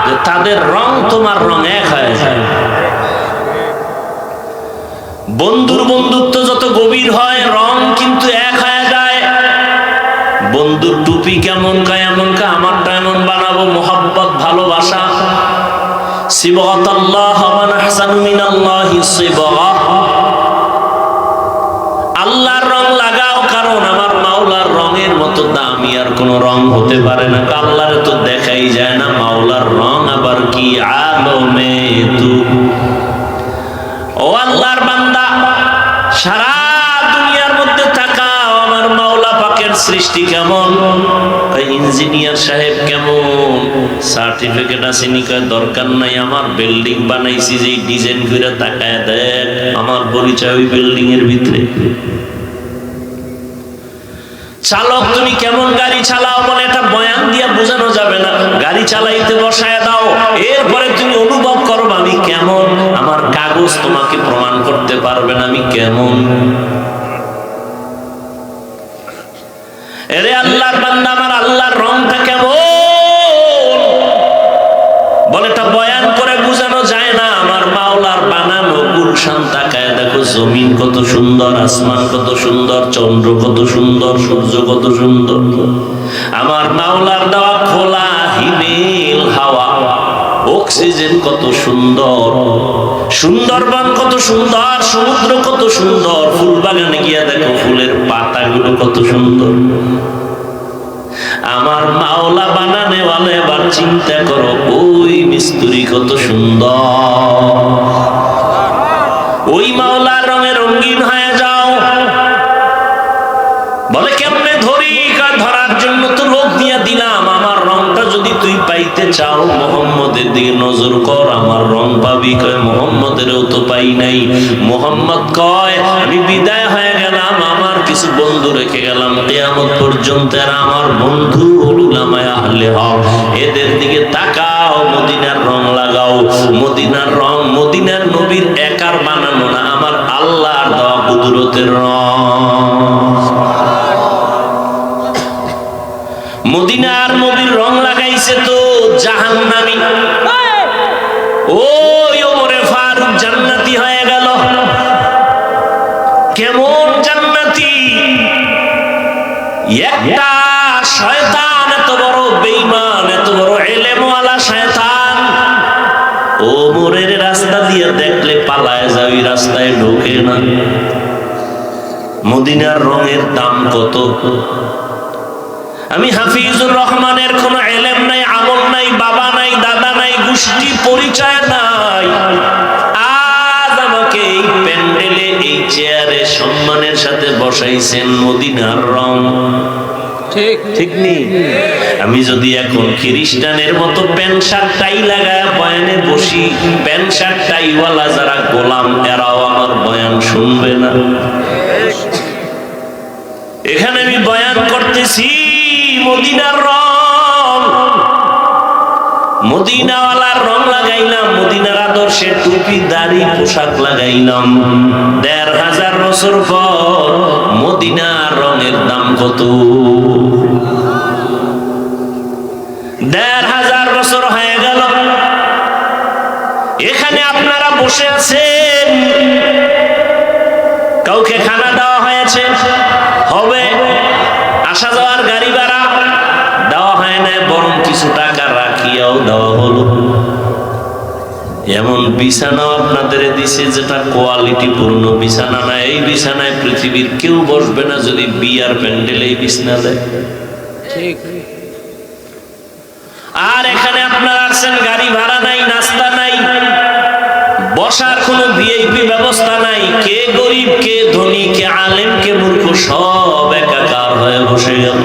যে তাদের রং তোমার রং এক হয়ে যায়। বন্ধুর বন্ধুত্ব যত গভীর হয়, রং কিন্তু এক হয়ে যায়। বন্ধুর টুপি কেমন কায় এমন কা, আমারটা এমন বানাবো। মোহাব্বত, ভালোবাসা। সিবগাতাল্লাহ মান আহসানু মিনাল্লাহি সিবগাহ। আল্লাহর রং লাগাও, কারণ আমার মাওলার রঙের মতো দামি আর কোন রং হতে পারে না। আল্লাহরে তো দেখাই যায় না, মাওলার রং আবার কি আলমে তু। ও আল্লাহর বান্দা, সারা দুনিয়ার মধ্যে তাকাও, আমার মাওলা পাকের সৃষ্টি কেমন। ইঞ্জিনিয়ার সাহেব কেমন, সার্টিফিকেট আছে নি? দরকার নাই, আমার বিল্ডিং বানাইছি যে ডিজাইন করে তাকায় দেখ, আমার পরিচয় ওই বিল্ডিং এর ভিতরে। চালক তুমি কেমন গাড়ি চালাও, বলে এটা বয়ান দিয়া বোঝানো যাবে না। গাড়ি চালাইতে বসায় দাও, এরপরে তুমি অনুভব করো আমি কেমন। আমার কাগজ তোমাকে প্রমাণ করতে পারবে না আমি কেমন। এরে আল্লাহর বান্দা, আমার আল্লাহর রংটা কেমন? বলে এটা বয়ান করে বোঝানো যায় না। আমার মাওলার বানানো গুলশান তাকায় দেখো, জমিন কত সুন্দর, আসমান কত সুন্দর, চন্দ্র কত সুন্দর, সূর্য কত সুন্দর। আমার মাওলার দেওয়া খোলা হিমেল হাওয়া, অক্সিজেন কত সুন্দর, সুন্দরবন কত সুন্দর, সমুদ্র কত সুন্দর, ফুল বাগানে গিয়া দেখো ফুলের পাতাগুলো কত সুন্দর। আমার মাওলা বানানে ওয়ালা এবার চিন্তা করো, ওই মিস্ত্রি কত সুন্দর। ওই মাওলার রঙে রঙিন হয়ে যাও। বলে কেমনে ধরি? ধরার জন্য তো লোক দিয়া দিলাম। আমার রংটা যদি তুই পাইতে চাও, মোহাম্মদের দিকে নজর কর, আমার রং পাবি। কয় মোহাম্মদেরও তো পাই নাই। মোহাম্মদ কয় আমি বিদায় হয়ে গেলাম, আমার কিছু বন্ধু রেখে গেলাম কিয়ামত পর্যন্ত, এরা আমার বন্ধু উলামায়ে আহলে হক। এদের দিকে তাকাও, মদিনার রং লাগাও। মদিনার রং মদিনার নবীর একার বানানো না, আমার আল্লাহর দেওয়া কুদরতের রং। মদিনার নবীর রং লাগাইছে তো জাহান্নামী। ওই ওমরে ফারুক জান্নাতি হয়ে গেল। কেমন জান্নাতি? একটা শয়তান, এত বড় বেঈমান, এত বড় ইলমওয়ালা শয়তান, ওমরের রাস্তা দিয়ে দেখলে পালায় যায়, ওই রাস্তায় ঢোকে না। মদিনার রঙের দাম কত? আমি হাফিজুর রহমানের কোনো ইলম নাই, আমল নাই, বাবা নাই, দাদা নাই, পরিচয় নাই। আজ আমাকে এই প্যান্ডেলে এই চেয়ারে সম্মানের সাথে বসাইছেন মদিনার রং, ঠিক ঠিক নেই। আমি যদি এখন খ্রিস্টানের মতো প্যান্ট শার্ট টাই লাগায় বয়ানে বসি, প্যান্ট শার্ট টাইওয়ালা যারা গোলাম এরাও আমার বয়ান শুনবে না। এখানে আমি বয়ান করতেছি মদিনার রং, মদিনাওয়ালার রং লাগাইলাম, মদিনার আদর্শের টুপি দাড়ি পোশাক লাগাইলাম। ১৫০০ বছর পর মদিনার রঙের দাম কত? ১৫০০ বছর হয়ে গেল। এখানে আপনারা বসে আছেন, কাউকে খানা দেওয়া হয়েছে, হবে, আসা যাওয়ার গাড়ি ভাড়া দেওয়া হয় না, বরং কিছু টাকা রাখিয়াও দেওয়া হলো। এমন বিছানাও আপনাদের দিছে যেটা কোয়ালিটি পূর্ণ বিছানা না। এই বিছানায় পৃথিবীর কেউ বসবে না যদি বিয়ার প্যান্ডেলে এই বিছানা দেয়, ঠিক। আর এখানে আপনারা আসছেন, গাড়ি ভাড়া নাই, নাস্তা নাই, বসার কোনো ভিআইপি ব্যবস্থা নাই। কে গরিব, কে ধনী, কে আলেম, কে মূর্খ, সব একাকার হয়ে বসে গেল।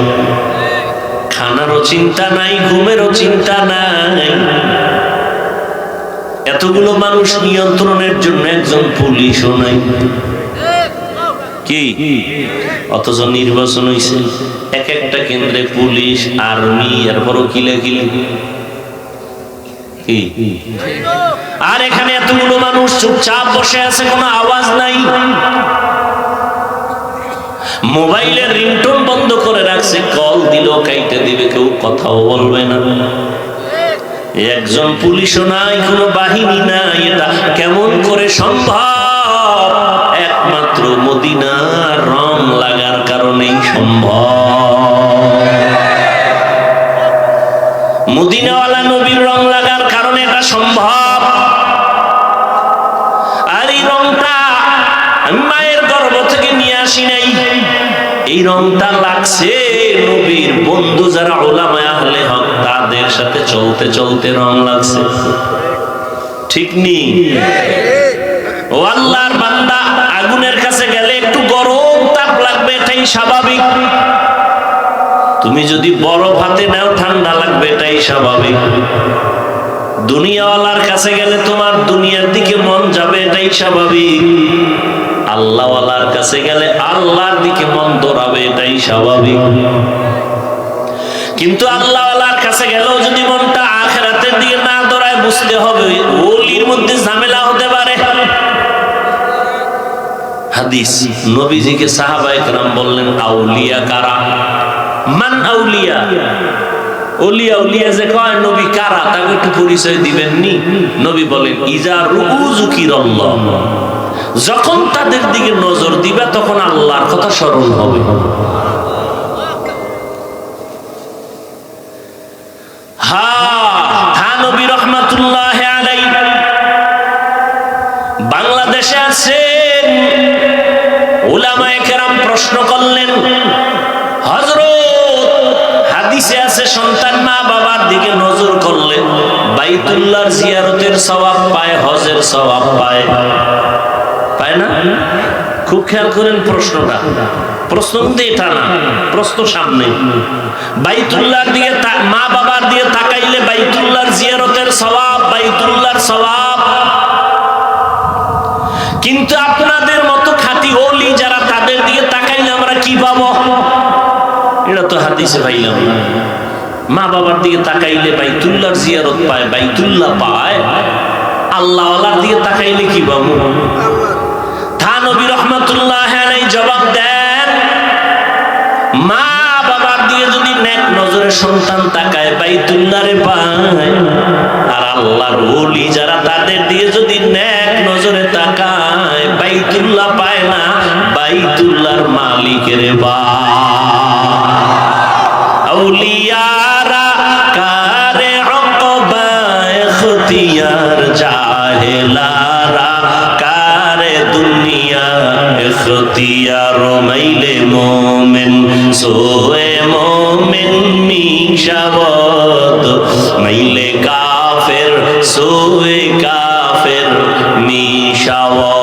খানারও চিন্তা নাই, ঘুমেরও চিন্তা নাই। এতগুলো মানুষ নিয়ন্ত্রণের জন্য একজন পুলিশও নাই, কি? অথচ নির্বাচন হয়েছে, এক একটা কেন্দ্রে পুলিশ, আর্মি, এরপরও কিলাকিলি, কি? আর এখানে এতগুলো মানুষ চুপচাপ বসে আছে, কোনো আওয়াজ নাই। মোবাইলের রিংটোন বন্ধ করে রাখছে, কল দিল কাইটে দিবে, কেউ কথাও বলবে না। একজন পুলিশও নাই, কোনো বাহিনী নাই। এটা কেমন করে সম্ভব? একমাত্র মদিনার রং লাগার কারণেই সম্ভব। মদিনাওয়ালা নবীর রং লাগার কারণে এটা সম্ভব। আর এই রংটা আমি মায়ের গর্ভ থেকে নিয়ে আসি নাই, এই রংটা লাগছে নবীর বন্ধু যারা উলামায়ে আহলে হক তাদের সাথে চলতে চলতে রং লাগছে, ঠিক নি? ও আল্লাহর বান্দা, আগুনের কাছে গেলে একটু গরম তাপ লাগবে, এটাই স্বাভাবিক। তুমি যদি বরফ হাতে নাও ঠান্ডা লাগবে, এটাই স্বাভাবিক। দুনিয়াওয়ালার কাছে গেলে তোমার দুনিয়ার দিকে মন যাবে, এটাই স্বাভাবিক। আল্লাহওয়ালার কাছে গেলে আল্লাহর দিকে মন দৌড়াবে, এটাই স্বাভাবিক। কিন্তু আল্লাহওয়ালার কাছে গেলেও যদি মনটা আখিরাতের দিকে না দৌড়ায়, বুঝতে হবে ওলির মধ্যে ঝামেলা হতে পারে। হাদিস, নবীজিকে সাহাবায়ে কেরাম বললেন, আউলিয়া কারা? মান আউলিয়া? ওলিয়া উলিয়া যে কয়, নবী কারা, তাকে একটু পরিচয় দিবেন নি? নবী বলেন, ইজা রুযুকিরাল্লাহ, যখন তাদের দিকে নজর দিবা তখন আল্লাহর কথা স্মরণ হবে। হ্যাঁ, নবী রাহমাতুল্লাহি আলাইহি বাংলাদেশে আছেন, উলামায়ে কেরাম প্রশ্ন করলেন, হযরত হাদিসে আছে সন্তান মা বাবার দিকে নজর করলে বাইতুল্লাহর জিয়ারতের সওয়াব পায়, হজের সওয়াব পায়, পায় না? খুব খেয়াল করেন প্রশ্নটা, প্রশ্ন কিন্তু এটা না, প্রশ্ন সামনে। বাইতুল্লাহর দিকে মা বাবার দিকে তাকাইলে বাইতুল্লাহর জিয়ারতের সওয়াব, বাইতুল্লাহর সওয়াব। কিন্তু আপনাদের মতো খাঁটি ওলি যারা, তাদের দিকে তাকাইলে আমরা কি পাবো? এটা তো হাদিসে পাইলাম না। মা বাবার দিকে তাকাইলে বাইতুল্লাহর জিয়ারত পায়, বাইতুল্লাহ পায়। আল্লাহওয়ালার দিকে তাকাইলে কি পাবো? নবী রাহমাতুল্লাহি আলাইহি জবাব দেন, মা বাবার দিকে যদি নেক নজরে সন্তান তাকায়, বাইতুল্লাহরে পায়। আর আল্লাহর ওলি যারা, তাদের দিকে যদি নেক নজরে তাকায়, বাইতুল্লাহ পায় না, বাইতুল্লাহর মালিকের আউলিয়ারা কারে উকবায়ে খুতিয়ার, জাহেলারা কারে দুনিয়া ইখতিয়ার। মাইলে মোমেন সোয়ে মোমেন মিশাবত, মাইলে কাফের সোয়ে কাফের মিশাওয়ার।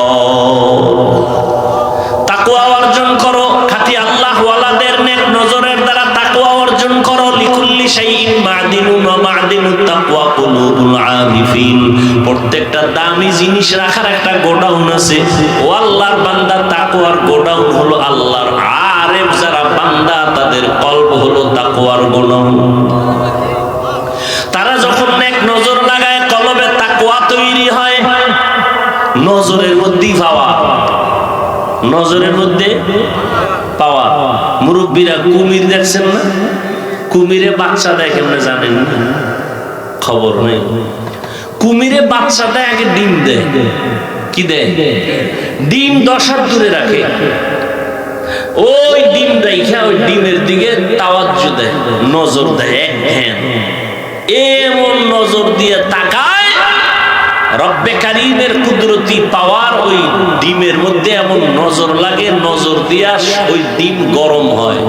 তাকওয়া অর্জন করো, খাঁটি আল্লাহ ওয়ালাদের নেক নজরের দ্বারা তাকওয়া অর্জন করো। লিকুল্লি শাইইন মা'দিনুন ওয়া মা'দিনুত তাকওয়া কুলুবুল আরিফিন। প্রত্যেকটা দামি জিনিস রাখার একটা গোডাউন আছে। ও আল্লাহর বান্দা, তাকওয়ার গোডাউন হলো আল্লাহর আরেফ যারা বান্দা, তাদের কলব হলো তাকওয়ার গোডাউন। তারা যখন নেক নজর লাগায়, কলবে তাকওয়া তৈরি হয়। নজরের মধ্যে পাওয়া, নজরের মধ্যে পাওয়া। মুরব্বীরা কুমির দেখছেন না? কুমিরে বাচ্চা দেয় কেমনে জানেন না? খবর নেই। কুমিরে বাচ্চা দেয়, আগে ডিম দেয়। কি দেয়? ডিম 10 হাত দূরে রাখে। ওই ডিম রেখে ওই ডিমের দিকে তাওয়াজ্জু দেয়, নজর দেয়, এক ধ্যান। এমন নজর দিয়ে তাকায়, রব্বে কারীমের কুদরতি পাওয়ার ওই ডিমের মধ্যে এমন নজর লাগে, নজর দিয়া ওই ডিম গরম হয়।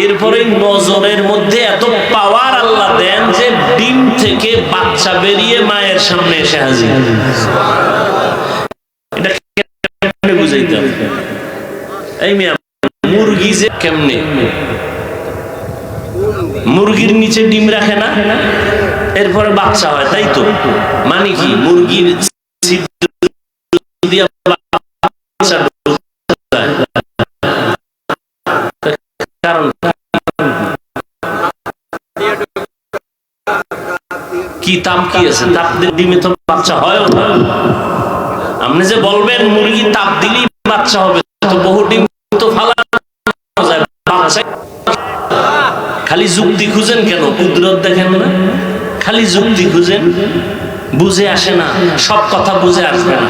এরপরে নজরের মধ্যে এত পাওয়ার আল্লাহ দেন যে ডিম থেকে বাচ্চা বেরিয়ে মায়ের সামনে এসে হাজির। এটা কেমনে বুঝাইতে হবে? এই মিয়া, মুরগি যে কেমনে মুরগির নিচে ডিম রাখে না, এরপরে বাচ্চা হয়, তাই তো? মানে কি মুরগির কারণ কি তাপ কি আছে? তাপ দিলে ডিমে তো বাচ্চা হয় না। আপনি যে বলবেন মুরগি তাপ দিলেই বাচ্চা হবে, তো বহু ডিম তো ফালানো যায়, বাচ্চা। খালি যুক্তি খুঁজেন কেন? কুদরত দেখেন না? খালি যুক্তি খুঁজেন, বুঝে আসে না। সব কথা বুঝে আসবে না।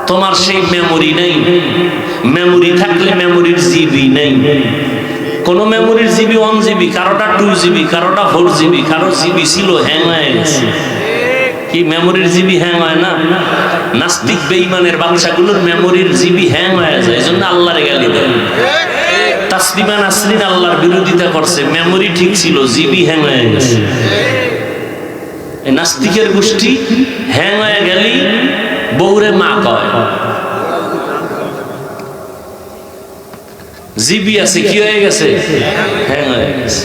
তোমার সেই মেমোরি নেই। মেমোরি থাকলে মেমোরির জিবি নেই। কোন মেমোরির জিবি 1 জিবি, কারোটা 2 জিবি, কারোটা 4 জিবি, কারো জিবি ছিল হ্যাং হয়ে গেছে। কি মেমোরির জিবি হ্যাং হয় না? নাস্তিক বেঈমানের বাচ্চাগুলোর মেমোরির জিবি হ্যাং হয়ে যায়, এজন্য আল্লাহরে গালি দেয়। তাসলিমা নাসরিন আল্লাহর বিরোধিতা করছে, মেমোরি ঠিক ছিল, জিবি হ্যাং হয়ে গেছে। এই নাস্তিকের গোষ্ঠী হ্যাং হয়ে গেলি বউরে মা কয়। জিবি আছে, কি হয়ে গেছে? হ্যাং হয়ে গেছে।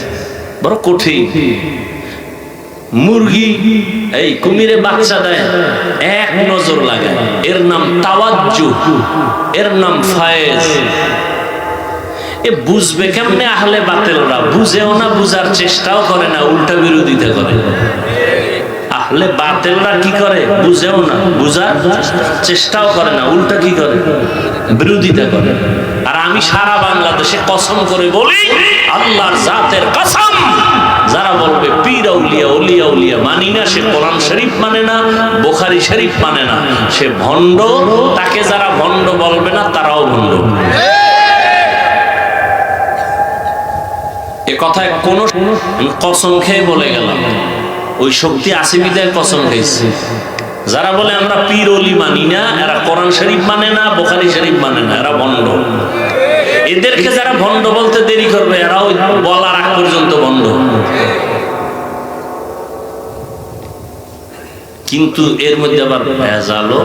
বড় কঠিন। মুরগি এই কুমিরে বাচ্চা দেয়, এক নজর লাগায়, এর নাম তাওয়াজ্জু, এর নাম ফায়েজ। এ বুঝবে কেমনে? আহলে বাতিলরা বুঝেও না, বুঝার চেষ্টাও করে না, উল্টা বিরোধিতা করে। আহলে বাতিলরা কি করে? বুঝেও না, বুঝার চেষ্টাও করে না, উল্টা কি করে? বিরোধিতা করে। আর আমি সারা বাংলাদেশে কসম করে বলি, আল্লাহর জাতের কসম, যারা বলবে পীর আউলিয়া, ওলিয়া উলিয়া মানি না, সে কোরআন শরীফ মানে না, বুখারী শরীফ মানে না, সে ভণ্ড। তাকে যারা ভণ্ড বলবে না, তারাও ভণ্ড। এ কথায় কোন কসম খেয়ে বলে গেলাম, ওই শক্তি আসিবিদের কসম খেয়েছে। যারা বলে আমরা পীর ওলি মানি না, এরা কোরআন শরীফ মানে না, বুখারী শরীফ মানে না, এরা ভণ্ড। এদেরকে যারা ভণ্ড বলতে দেরি করবে, এরা ওই বলার আগ পর্যন্ত ভণ্ড। কিন্তু এর মধ্যে আবার ভেজালও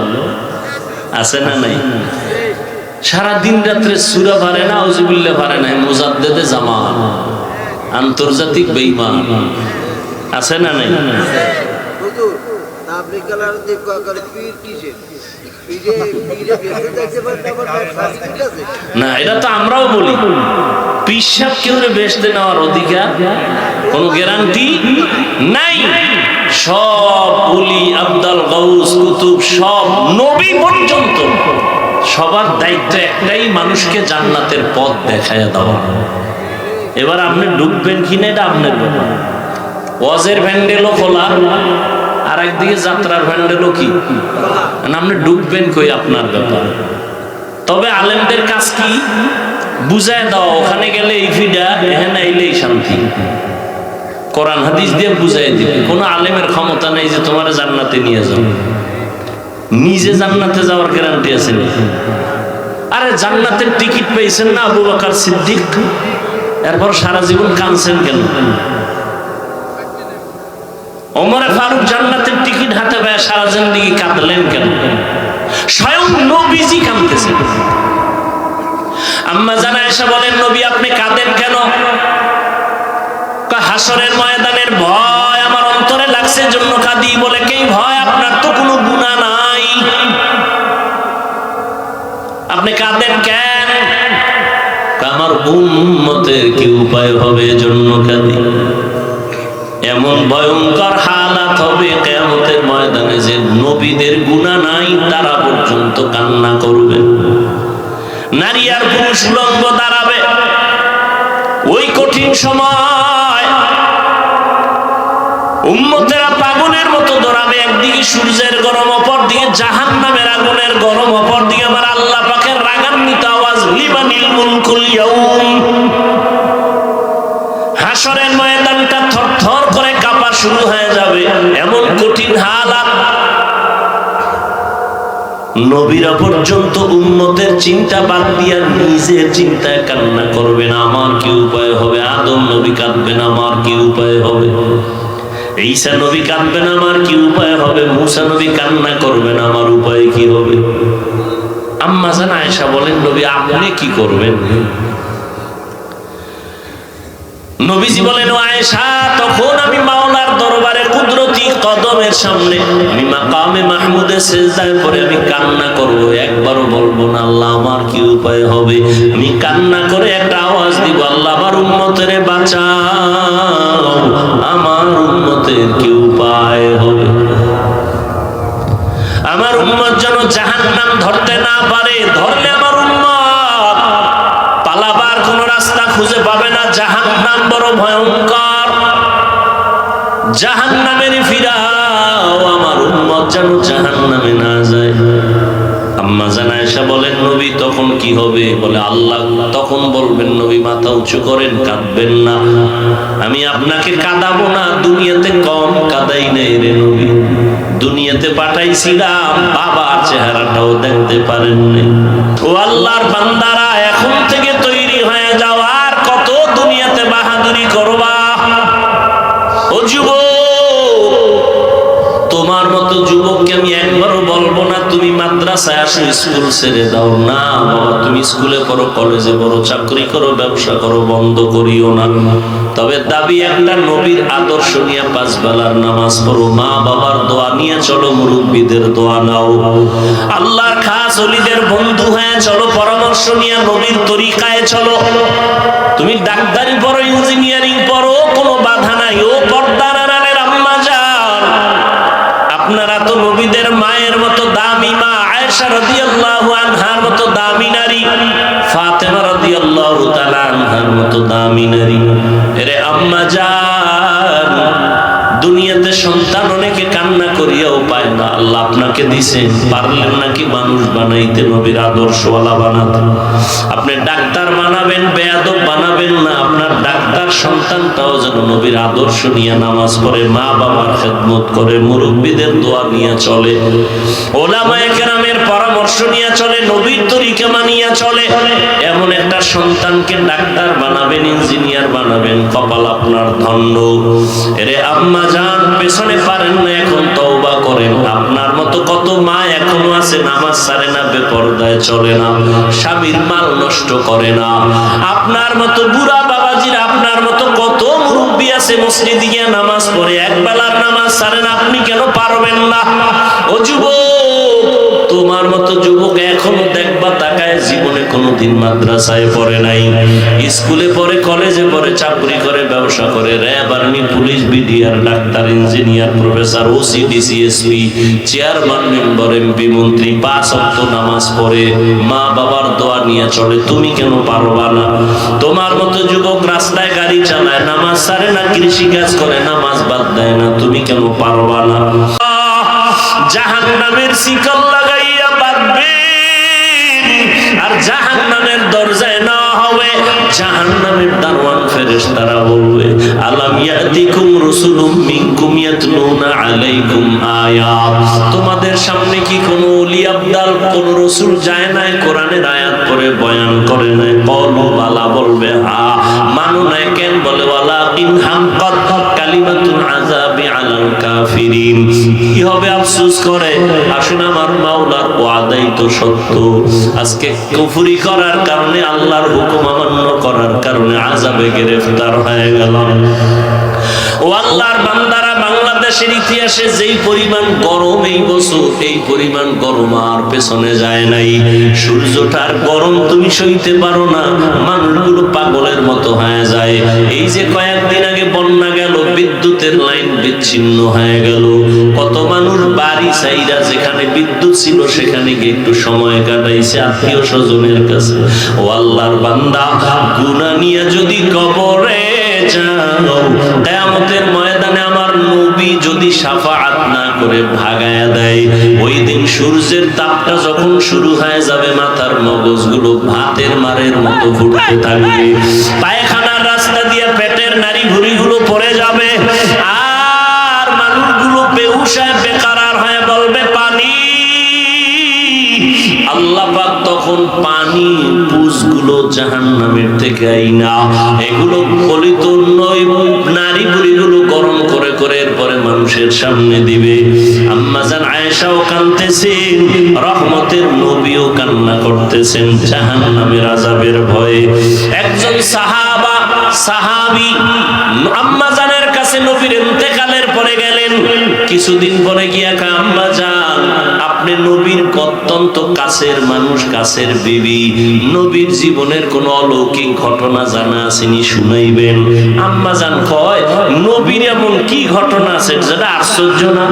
আছে না নাই? সারা দিন রাত্রে সূরা পারে না, আউযুবিল্লাহ পারে না, মুজাদ্দেদে জামান, আন্তর্জাতিক বেঈমান আছে না নাই? না, এটা তো আমরাও বলি, পিসাব কেউ বেচতে নেওয়ার অধিকার কোন গ্যারান্টি নাই। সব ওলি, আব্দুল গাউস, কুতুব, সব নবী পর্যন্ত সবার দায়িত্ব একটাই, মানুষকে জান্নাতের পথ দেখায় দেওয়া। এবার আপনি ঢুকবেন কিনা এটা আপনার ব্যাপার। ওয়াজের প্যান্ডেলও খোলা, আর একদিকে যাত্রার প্যান্ডেলও কি, আপনি ঢুকবেন কই আপনার ব্যাপার। তবে আলেমদের কাজ কি? বুঝায় দাও, ওখানে গেলে এই ফিডা, এখানে আইলেই শান্তি। কোরআন হাদিস দিয়ে বুঝাই দিবে। কোনো আলেমের ক্ষমতা নেই যে তোমার জান্নাতে নিয়ে যাও। নিজে জান্নাতে যাওয়ার গ্যারান্টি আছে না? আরে জান্নাতের টিকিট পেয়েছেন না আবু বকর সিদ্দিক, এরপর সারা জীবন কাঁদছেন কেন? ওমর ফারুক জান্নাতের টিকিট হাতে পায় সারা জিন্দেগি কাঁদলেন কেন? স্বয়ং নবীজি কাঁদতেছেন। আম্মা জান আয়েশা বলেন, নবী আপনি কাঁদেন কেন? হাসরের ময়দানের ভয় আমার অন্তরে লাগছে জন্য কাঁদি। বলে কি ভয়? আপনার তো কোনো গুনাহ নাই, আপনি কাঁদেন কেন? আমার উম্মতের কি উপায় হবে এজন্য কাঁদি। এমন ভয়ঙ্কর হালাত হবে কিয়ামতের ময়দানে যে নবীদের গুনাহ নাই তারা পর্যন্ত কান্না করবে। নারী আর পুরুষ উলঙ্গ দাঁড়াবে ওই কঠিন সময়। উম্মতেরা পাগলের মতো দৌড়াবে, একদিকে সূর্যের গরম, অপর দিকে জাহান্নামের আগুনের গরম, অপর দিকে আমার আল্লাহ পাকের রাগান্বিত আওয়াজ, লিমানিল মুলকুল ইয়াউম। হাসরের ময়দানটা থরথর করে কাঁপা শুরু হয়ে যাবে, এমন কঠিন হালাত। নবীরা পর্যন্ত উম্মতের চিন্তা বাদ দিয়া নিজের চিন্তায় কান্না করবেন, আমার কি উপায় হবে? আদম নবী কাঁদবেন, আমার কি উপায় হবে? ঈসা নবী কাঁদবেন, আমার কি উপায় হবে? মুসা নবী কান্না করবেন, আমার উপায় কি হবে? আম্মা জান আয়েশা বলেন, নবী আপনি কি করবেন? নবীজি বলেন, ও আয়েশা, তখন আমি মাওলার দরবারে কুদরতি কদমের সামনে আমি মাকামে মাহমুদে সিজদায় পড়ে আমি কান্না করব, একবারও বলবো না আল্লাহ আমার কি উপায় হবে। আমি কান্না করে একটা আওয়াজ দিব, আল্লাহ আমার উম্মতেরে বাঁচাও, আমার উম্মতের কি উপায় হবে। আমার উম্মত যেন জাহান্নাম ধরতে না পারে, ধরলে আমার উম্মত পালাবার কোন রাস্তা খুঁজে পাবে না। জাহান্নাম বড় ভয়ঙ্কর, জাহান্নামের ফিরাও, আমার উম্মত যেন জাহান্নামে না যায়। আম্মা জান আয়েশা বলেন, নবী তখন কি হবে? বলে আল্লাহ তখন বলবেন, নবী মাথা উঁচু করেন, কাঁদবেন না, আমি আপনাকে কাঁদাবো না, দুনিয়াতে কম কাঁদাই নেই রে নবী, দুনিয়াতে পাঠাইছিলাম বাবার চেহারাটাও দেখতে পারেননি। ও আল্লাহর বান্দারা, এখন থেকে তৈরি হয়ে যাও, আর কত দুনিয়াতে বাহাদুরি করবা। ও যুবক, তোমার মতো যুবককে আমি একবারও বলবো না তুমি মাদ্রাসায় আসো, স্কুল ছেড়ে দাও না বাবা, তুমি স্কুলে পড়ো, কলেজে পড়ো, চাকরি করো, ব্যবসা করো, বন্ধ করিও না। তবে দাবি একটা, নবীর আদর্শ নিয়ে 5 বেলার নামাজ পড়ো, মা বাবার দোয়া নিয়ে চলো, মুরব্বীদের দোয়া নাও, আল্লাহর খাস ওলিদের বন্ধু হয়ে চলো, পরামর্শ নিয়ে নবীর তরিকায় চলো। তুমি ডাক্তারি পড়ো, ইঞ্জিনিয়ারিং পড়ো, কোনো বাধা নাই। ও পর্দার আড়ালের আম্মা জান, আপনারা তো নবীদের মায়ের মতো দামি মা, আয়েশা রাদিয়াল্লাহু আনহার মতো দামি নারী, ফাতেমা রাদিয়াল্লাহু তাআলা আনহার মতো দামি নারী। এরে আম্মা জান, দুনিয়াতে সন্তান অনেকে কান্না করিয়াও পায় না, আল্লাহ আপনাকে দিছেন, পারলেন নাকি মানুষ বানাইতে, নবীর আদর্শওয়ালা বানাতে। আপনি ডাক্তার বানাবেন, বেয়াদব বানাবেন না, আপনার ডাক্তার সন্তানটাও যেন নবীর আদর্শ নিয়ে নামাজ পড়ে, মা বাবার খেদমত করে, মুরব্বীদের দোয়া নিয়ে চলে, ওলামায়ে কেরামের পরামর্শ নিয়ে চলে, নবীর তরিকা মানিয়ে চলে। এমন একটা সন্তানকে ডাক্তার বানাবেন, ইঞ্জিনিয়ার বানাবেন, কপাল আপনার ধন্য। এরে আম্মা জান, পেছনে পারেন না, এখন তওবা করেন। আপনার মতো কত মা এখনো আছে, নামাজ ছাড়ে না, বেপরদায় চলে না, স্বামীর মাল নষ্ট করে না। আপনার মতো বুড়া বাবাজির, আপনার মতো কত মুরব্বী আছে, মসজিদে গিয়ে নামাজ পড়ে, এক বেলার নামাজ ছাড়ে না, আপনি কেন পারবেন না? ও যুবক, তোমার মতো যুবক এখনো দেখবা তাকায়, জীবনে কোনোদিন মাদ্রাসায় পড়ে নাই, স্কুলে পড়ে, কলেজে পড়ে, চাকরি করে, ব্যবসা করে, RAB, army, police, BDR, doctor, engineer, professor, OC, DC, SP, chairman, member, MP, মন্ত্রী, 5 ওয়াক্ত নামাজ পড়ে, মা বাবার দোয়া নিয়ে চলে, তুমি কেন পারবা না? তোমার মতো যুবক রাস্তায় গাড়ি চালায়, নামাজ ছাড়ে না, কৃষি কাজ করে, নামাজ বাদ দেয় না, তুমি কেন পারবা না? জাহান্নামের শিকল লাগাইয়া বাঁধবেন, আর জাহান্নামের দরজায় না হবে, জাহান্নামের দারওয়ান ফেরেশতারা বলবে, আলাম ইয়াতিকুম রাসূলুম মিনকুম ইয়াতলুনা আলাইকুম আয়াত, তোমাদের সামনে কি কোনো ওলি আবদাল, কোন রাসূল যায় নাই, কোরআনের আয়াত পড়ে বয়ান করে নাই? কলু বালা, বলবে হ্যাঁ। মানু নাই কেন? বলে ওয়ালাকিন হাক্কাত কালিমাতুল আযাবি আযাবি আলাল কাফিরিন। কি হবে আফসোস করে, আসলে আমার মাওলার ওয়াদাই তো সত্য। আজকে কুফরি করার কারণে, আল্লাহর হুকুম অমান্য করার কারণে আযাবে গ্রেফতার হয়ে গেলাম। ও আল্লাহর বান্দারা, বাংলাদেশের ইতিহাসে যেই পরিমাণ গরম এই বছর, এই পরিমাণ গরম আর পেছনে যায় নাই। সূর্যটার গরম তুমি সইতে পারো না, মানুষগুলো পাগলের মতো হয়ে যায়। এই যে কয়েকদিন আগে বন্যা গেল, বিদ্যুতের লাইন বিচ্ছিন্ন হয়ে গেল, কত মানুষ বাড়ি চাইরা যেখানে বিদ্যুৎ ছিল সেখানে গিয়ে একটু সময় কাটাইছে আত্মীয় স্বজনের কাছে। ও আল্লাহর বান্দা, গুনাহ নিয়ে যদি কবরে যাও, কিয়ামতের ময়দানে আমার নবী যদি শাফাআত না করে ভাগায়া দেয়, ওই দিন সূর্যের তাপটা যখন শুরু হয়ে যাবে, মাথার মগজগুলো ভাতের মারের মতো ফুটতে থাকবে, পায়খানার রাস্তা দিয়ে পেটের নাড়ি ভুঁড়িগুলো পড়ে যাবে, আর মানুষগুলো বেহুশ হয়ে বেকারার হয়ে বলবে পানি। আল্লাহ পাক তখন পানি পুজগুলো জাহান্নামের থেকে আইনা এগুলো গলিত নয় নারী বুড়িগুলো গরম করে করে এরপরে মানুষের সামনে দিবে। আম্মা জান আয়েশাও কাঁদতেছেন, রহমতের নবীও কান্না করতেছেন জাহান্নামের আযাবের ভয়ে। একজন সাহাবী আম্মা জানের কাছে নবীর ইন্তেকালের পরে গেলেন। কিছুদিন পরে গিয়া কয়, আম্মা জান, আপনি নবীর অত্যন্ত কাছের মানুষ, কাছের বিবি, নবীর জীবনের কোন অলৌকিক ঘটনা জানা আসেনি, শুনাইবেন। আম্মা জান কয়, নবীর এমন কি ঘটনা আছে যেটা আশ্চর্য না?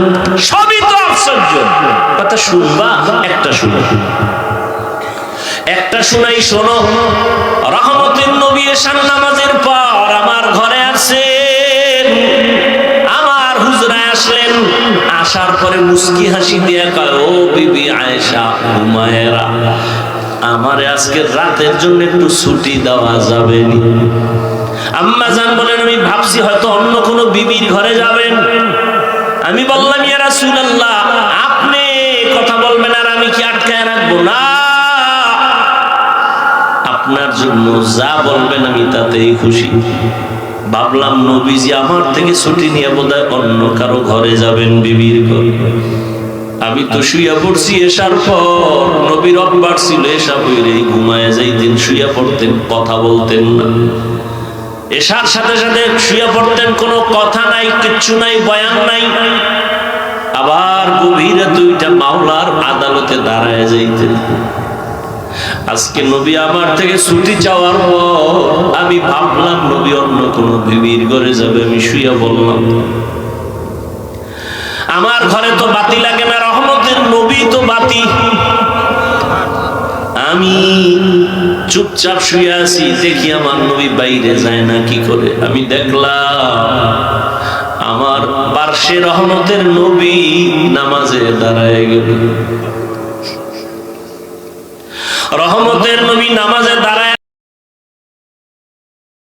সবই তো আশ্চর্য। কথা শুনবা? একটা শুনো, একটা শুনাই, শোনো। রহমতের নবী এশার নামাজের পর আমার ঘরে আসেন, আমার হুজরায় আসলেন। আসার পরে মুস্কি হাসি দিয়ে কয়, ও বিবি আয়েশা, হুমায়রা, আমারে আজকে রাতের জন্য একটু ছুটি দেওয়া যাবে নি? আম্মা জান বলেন, আমি ভাবছি হয়তো অন্য কোনো বিবির ঘরে যাবেন। আমি বললাম, ইয়া রাসূলুল্লাহ, আপনি কথা বলবেন আর আমি কি আটকায় রাখবো? না, আপনার জন্য যা বলবেন আমি তাতেই খুশি। ভাবলাম নবীজি আমার থেকে ছুটি নিয়ে বোধহয় অন্য কারো ঘরে যাবেন, বিবির ঘরে। আমি তো শুইয়া পড়ছি এশার পর, নবীর অভ্যাস ছিল এশা পড়ে ঘুমায় যাইতেন, শুইয়া পড়তেন, কথা বলতেন না। এশার সাথে সাথে শুইয়া পড়তেন, কোনো কথা নাই, কিচ্ছু নাই, বয়ান নাই। আবার গভীর দুইটা মাওলার আদালতে দাঁড়ায় যাইতেন। আজকে নবী আমার থেকে ছুটি চাওয়ার পর আমি ভাবলাম নবী অন্য কোন বিবির ঘরে যাবে, আমি শুইয়া বললাম। আমার ঘরে তো বাতি লাগে না, রহমতের নবী তো বাতি। আমি চুপচাপ শুয়ে আছি, দেখি আমার নবী বাইরে যায় না কি করে। আমি দেখলাম আমার পার্শ্বে রহমতের নবী নামাজে দাঁড়ায় গেল। রহমতের নবী নামাজে দাঁড়ায়